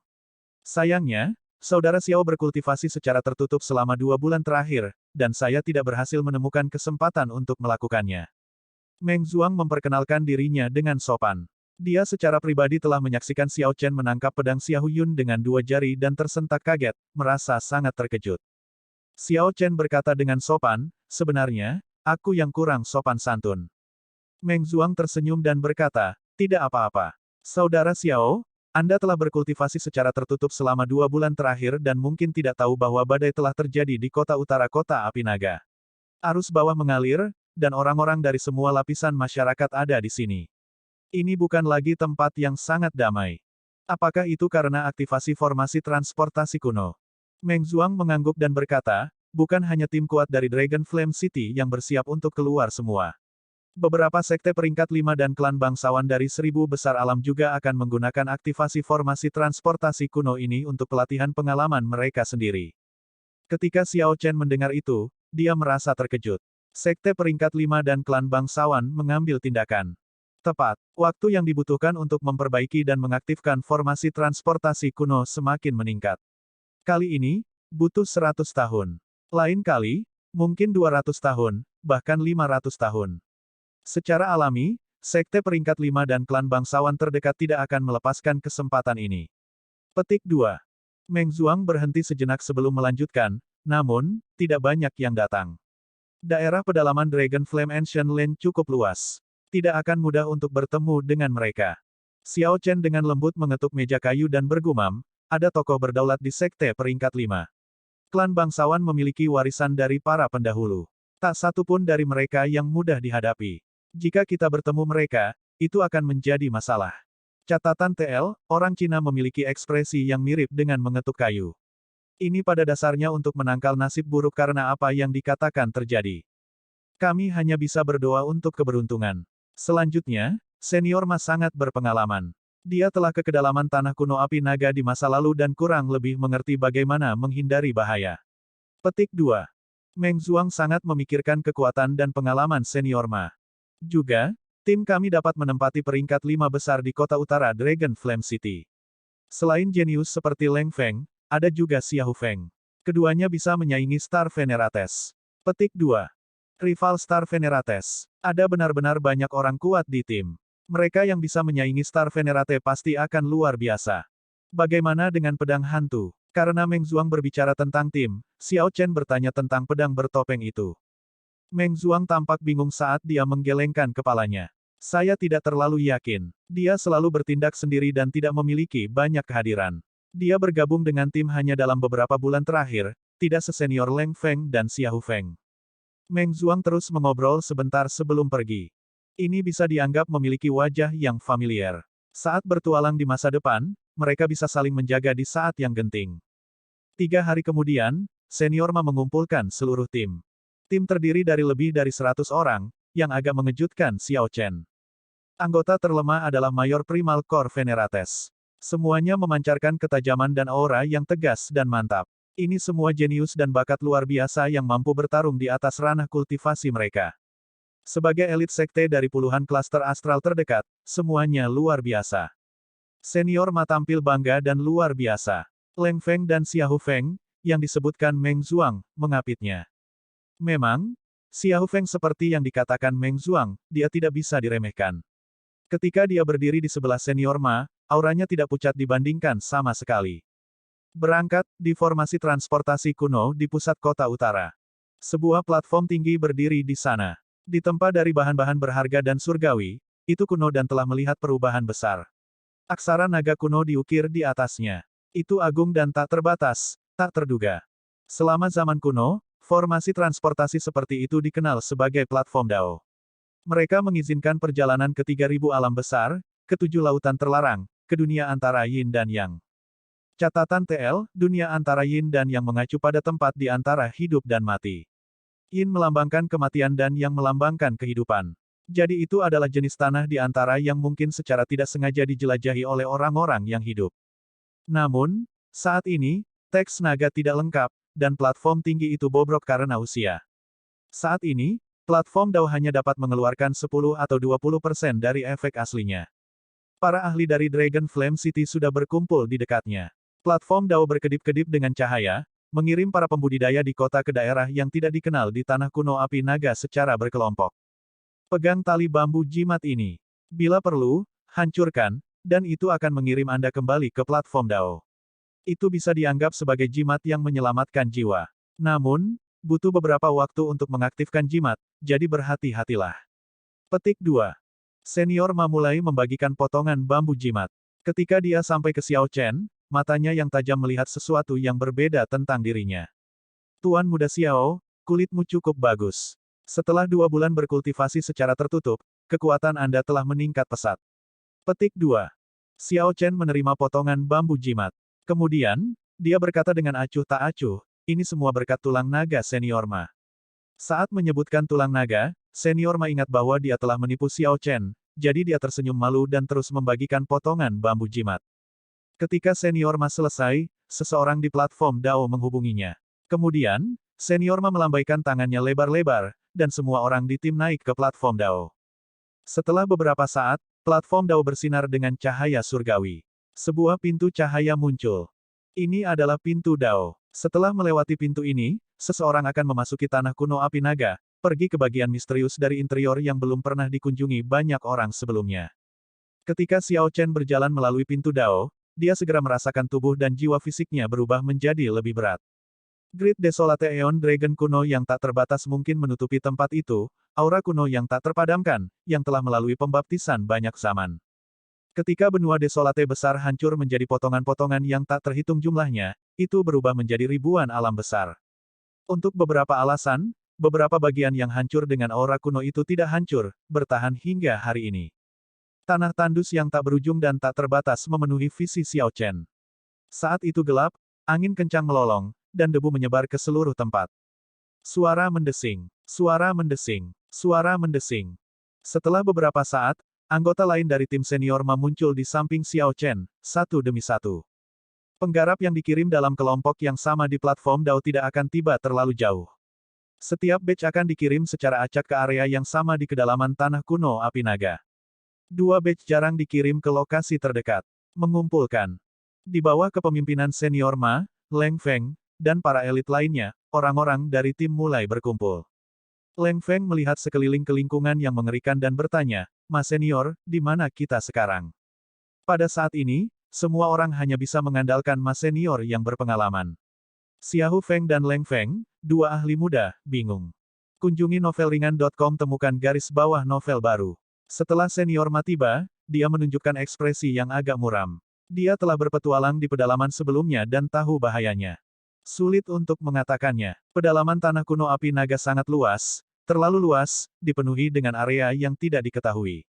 Sayangnya, Saudara Xiao berkultivasi secara tertutup selama 2 bulan terakhir, dan saya tidak berhasil menemukan kesempatan untuk melakukannya. Meng Zuang memperkenalkan dirinya dengan sopan. Dia secara pribadi telah menyaksikan Xiao Chen menangkap pedang Xiao Yun dengan 2 jari dan tersentak kaget, merasa sangat terkejut. Xiao Chen berkata dengan sopan, sebenarnya, aku yang kurang sopan santun. Meng Zuang tersenyum dan berkata, tidak apa-apa. Saudara Xiao, Anda telah berkultivasi secara tertutup selama 2 bulan terakhir dan mungkin tidak tahu bahwa badai telah terjadi di kota utara kota api naga. Arus bawah mengalir, dan orang-orang dari semua lapisan masyarakat ada di sini. Ini bukan lagi tempat yang sangat damai. Apakah itu karena aktivasi formasi transportasi kuno? Meng Zuang mengangguk dan berkata, bukan hanya tim kuat dari Dragon Flame City yang bersiap untuk keluar semua. Beberapa sekte peringkat 5 dan klan bangsawan dari 1000 besar alam juga akan menggunakan aktivasi formasi transportasi kuno ini untuk pelatihan pengalaman mereka sendiri. Ketika Xiao Chen mendengar itu, dia merasa terkejut. Sekte peringkat 5 dan klan bangsawan mengambil tindakan. Tepat, waktu yang dibutuhkan untuk memperbaiki dan mengaktifkan formasi transportasi kuno semakin meningkat. Kali ini, butuh 100 tahun. Lain kali, mungkin 200 tahun, bahkan 500 tahun. Secara alami, sekte peringkat 5 dan klan bangsawan terdekat tidak akan melepaskan kesempatan ini. Petik 2. Meng Zuang berhenti sejenak sebelum melanjutkan, namun, tidak banyak yang datang. Daerah pedalaman Dragon Flame Ancient Land cukup luas. Tidak akan mudah untuk bertemu dengan mereka. Xiao Chen dengan lembut mengetuk meja kayu dan bergumam, ada tokoh berdaulat di sekte peringkat 5. Klan bangsawan memiliki warisan dari para pendahulu. Tak satu pun dari mereka yang mudah dihadapi. Jika kita bertemu mereka, itu akan menjadi masalah. Catatan TL, orang Cina memiliki ekspresi yang mirip dengan mengetuk kayu. Ini pada dasarnya untuk menangkal nasib buruk karena apa yang dikatakan terjadi. Kami hanya bisa berdoa untuk keberuntungan. Selanjutnya, Senior Ma sangat berpengalaman. Dia telah ke kedalaman tanah kuno api naga di masa lalu dan kurang lebih mengerti bagaimana menghindari bahaya. Petik 2. Meng Zuang sangat memikirkan kekuatan dan pengalaman Senior Ma. Juga, tim kami dapat menempati peringkat 5 besar di kota utara Dragon Flame City. Selain jenius seperti Leng Feng, ada juga Xiahou Feng. Keduanya bisa menyaingi Star Venerates. Petik 2. Rival Star Venerates. Ada benar-benar banyak orang kuat di tim. Mereka yang bisa menyaingi Star Venerate pasti akan luar biasa. Bagaimana dengan pedang hantu? Karena Meng Zuang berbicara tentang tim, Xiao Chen bertanya tentang pedang bertopeng itu. Meng Zuang tampak bingung saat dia menggelengkan kepalanya. Saya tidak terlalu yakin. Dia selalu bertindak sendiri dan tidak memiliki banyak kehadiran. Dia bergabung dengan tim hanya dalam beberapa bulan terakhir, tidak sesenior Leng Feng dan Xiahou Feng. Meng Zuang terus mengobrol sebentar sebelum pergi. Ini bisa dianggap memiliki wajah yang familiar. Saat bertualang di masa depan, mereka bisa saling menjaga di saat yang genting. 3 hari kemudian, Senior Ma mengumpulkan seluruh tim. Tim terdiri dari lebih dari 100 orang, yang agak mengejutkan Xiao Chen. Anggota terlemah adalah Mayor Primal Core Venerates. Semuanya memancarkan ketajaman dan aura yang tegas dan mantap. Ini semua jenius dan bakat luar biasa yang mampu bertarung di atas ranah kultivasi mereka. Sebagai elit sekte dari puluhan klaster astral terdekat, semuanya luar biasa. Senior Ma tampil bangga dan luar biasa. Leng Feng dan Xiahou Feng, yang disebutkan Meng Zuang, mengapitnya. Memang, Xiahou Feng seperti yang dikatakan Meng Zuang, dia tidak bisa diremehkan. Ketika dia berdiri di sebelah Senior Ma, auranya tidak pucat dibandingkan sama sekali. Berangkat, di formasi transportasi kuno di pusat kota utara. Sebuah platform tinggi berdiri di sana. Ditempa dari bahan-bahan berharga dan surgawi, itu kuno dan telah melihat perubahan besar. Aksara naga kuno diukir di atasnya. Itu agung dan tak terbatas, tak terduga. Selama zaman kuno, formasi transportasi seperti itu dikenal sebagai platform Dao. Mereka mengizinkan perjalanan ke 3000 alam besar, ke 7 lautan terlarang, ke dunia antara Yin dan Yang. Catatan TL, dunia antara Yin dan Yang mengacu pada tempat di antara hidup dan mati. Yin melambangkan kematian dan Yang melambangkan kehidupan. Jadi itu adalah jenis tanah di antara yang mungkin secara tidak sengaja dijelajahi oleh orang-orang yang hidup. Namun, saat ini, teks naga tidak lengkap, dan platform tinggi itu bobrok karena usia. Saat ini, platform Dao hanya dapat mengeluarkan 10 atau 20% dari efek aslinya. Para ahli dari Dragon Flame City sudah berkumpul di dekatnya. Platform Dao berkedip-kedip dengan cahaya, mengirim para pembudidaya di kota ke daerah yang tidak dikenal di tanah kuno api naga secara berkelompok. Pegang tali bambu jimat ini. Bila perlu, hancurkan, dan itu akan mengirim Anda kembali ke platform Dao. Itu bisa dianggap sebagai jimat yang menyelamatkan jiwa. Namun, butuh beberapa waktu untuk mengaktifkan jimat, jadi berhati-hatilah. Petik 2. Senior Ma mulai membagikan potongan bambu jimat. Ketika dia sampai ke Xiao Chen, matanya yang tajam melihat sesuatu yang berbeda tentang dirinya. Tuan Muda Xiao, kulitmu cukup bagus. Setelah 2 bulan berkultivasi secara tertutup, kekuatan Anda telah meningkat pesat. Petik 2. Xiao Chen menerima potongan bambu jimat. Kemudian, dia berkata dengan acuh tak acuh, ini semua berkat tulang naga Senior Ma. Saat menyebutkan tulang naga, Senior Ma ingat bahwa dia telah menipu Xiao Chen, jadi dia tersenyum malu dan terus membagikan potongan bambu jimat. Ketika Senior Ma selesai, seseorang di platform Dao menghubunginya. Kemudian, Senior Ma melambaikan tangannya lebar-lebar, dan semua orang di tim naik ke platform Dao. Setelah beberapa saat, platform Dao bersinar dengan cahaya surgawi. Sebuah pintu cahaya muncul. Ini adalah pintu Dao. Setelah melewati pintu ini, seseorang akan memasuki tanah kuno api naga, pergi ke bagian misterius dari interior yang belum pernah dikunjungi banyak orang sebelumnya. Ketika Xiao Chen berjalan melalui pintu Dao, dia segera merasakan tubuh dan jiwa fisiknya berubah menjadi lebih berat. Great Desolate Aeon Dragon kuno yang tak terbatas mungkin menutupi tempat itu, aura kuno yang tak terpadamkan, yang telah melalui pembaptisan banyak zaman. Ketika benua desolate besar hancur menjadi potongan-potongan yang tak terhitung jumlahnya, itu berubah menjadi ribuan alam besar. Untuk beberapa alasan, beberapa bagian yang hancur dengan aura kuno itu tidak hancur, bertahan hingga hari ini. Tanah tandus yang tak berujung dan tak terbatas memenuhi visi Xiao Chen. Saat itu gelap, angin kencang melolong, dan debu menyebar ke seluruh tempat. Suara mendesing, suara mendesing, suara mendesing. Setelah beberapa saat, anggota lain dari tim senior Ma muncul di samping Xiao Chen, satu demi satu. Penggarap yang dikirim dalam kelompok yang sama di platform Dao tidak akan tiba terlalu jauh. Setiap batch akan dikirim secara acak ke area yang sama di kedalaman tanah kuno api naga. 2 batch jarang dikirim ke lokasi terdekat. Mengumpulkan. Di bawah kepemimpinan senior Ma, Leng Feng, dan para elit lainnya, orang-orang dari tim mulai berkumpul. Leng Feng melihat sekeliling ke lingkungan yang mengerikan dan bertanya, "Mas senior, di mana kita sekarang?" Pada saat ini, semua orang hanya bisa mengandalkan Mas senior yang berpengalaman. Xiao Feng dan Leng Feng, 2 ahli muda, bingung. Kunjungi novelringan.com temukan garis bawah novel baru. Setelah senior Ma tiba, dia menunjukkan ekspresi yang agak muram. Dia telah berpetualang di pedalaman sebelumnya dan tahu bahayanya. Sulit untuk mengatakannya. Pedalaman tanah kuno api naga sangat luas, terlalu luas, dipenuhi dengan area yang tidak diketahui.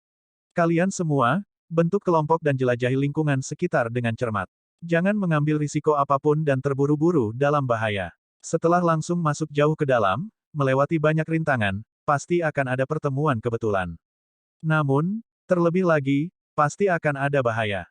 Kalian semua, bentuk kelompok dan jelajahi lingkungan sekitar dengan cermat. Jangan mengambil risiko apapun dan terburu-buru dalam bahaya. Setelah langsung masuk jauh ke dalam, melewati banyak rintangan, pasti akan ada pertemuan kebetulan. Namun, terlebih lagi, pasti akan ada bahaya.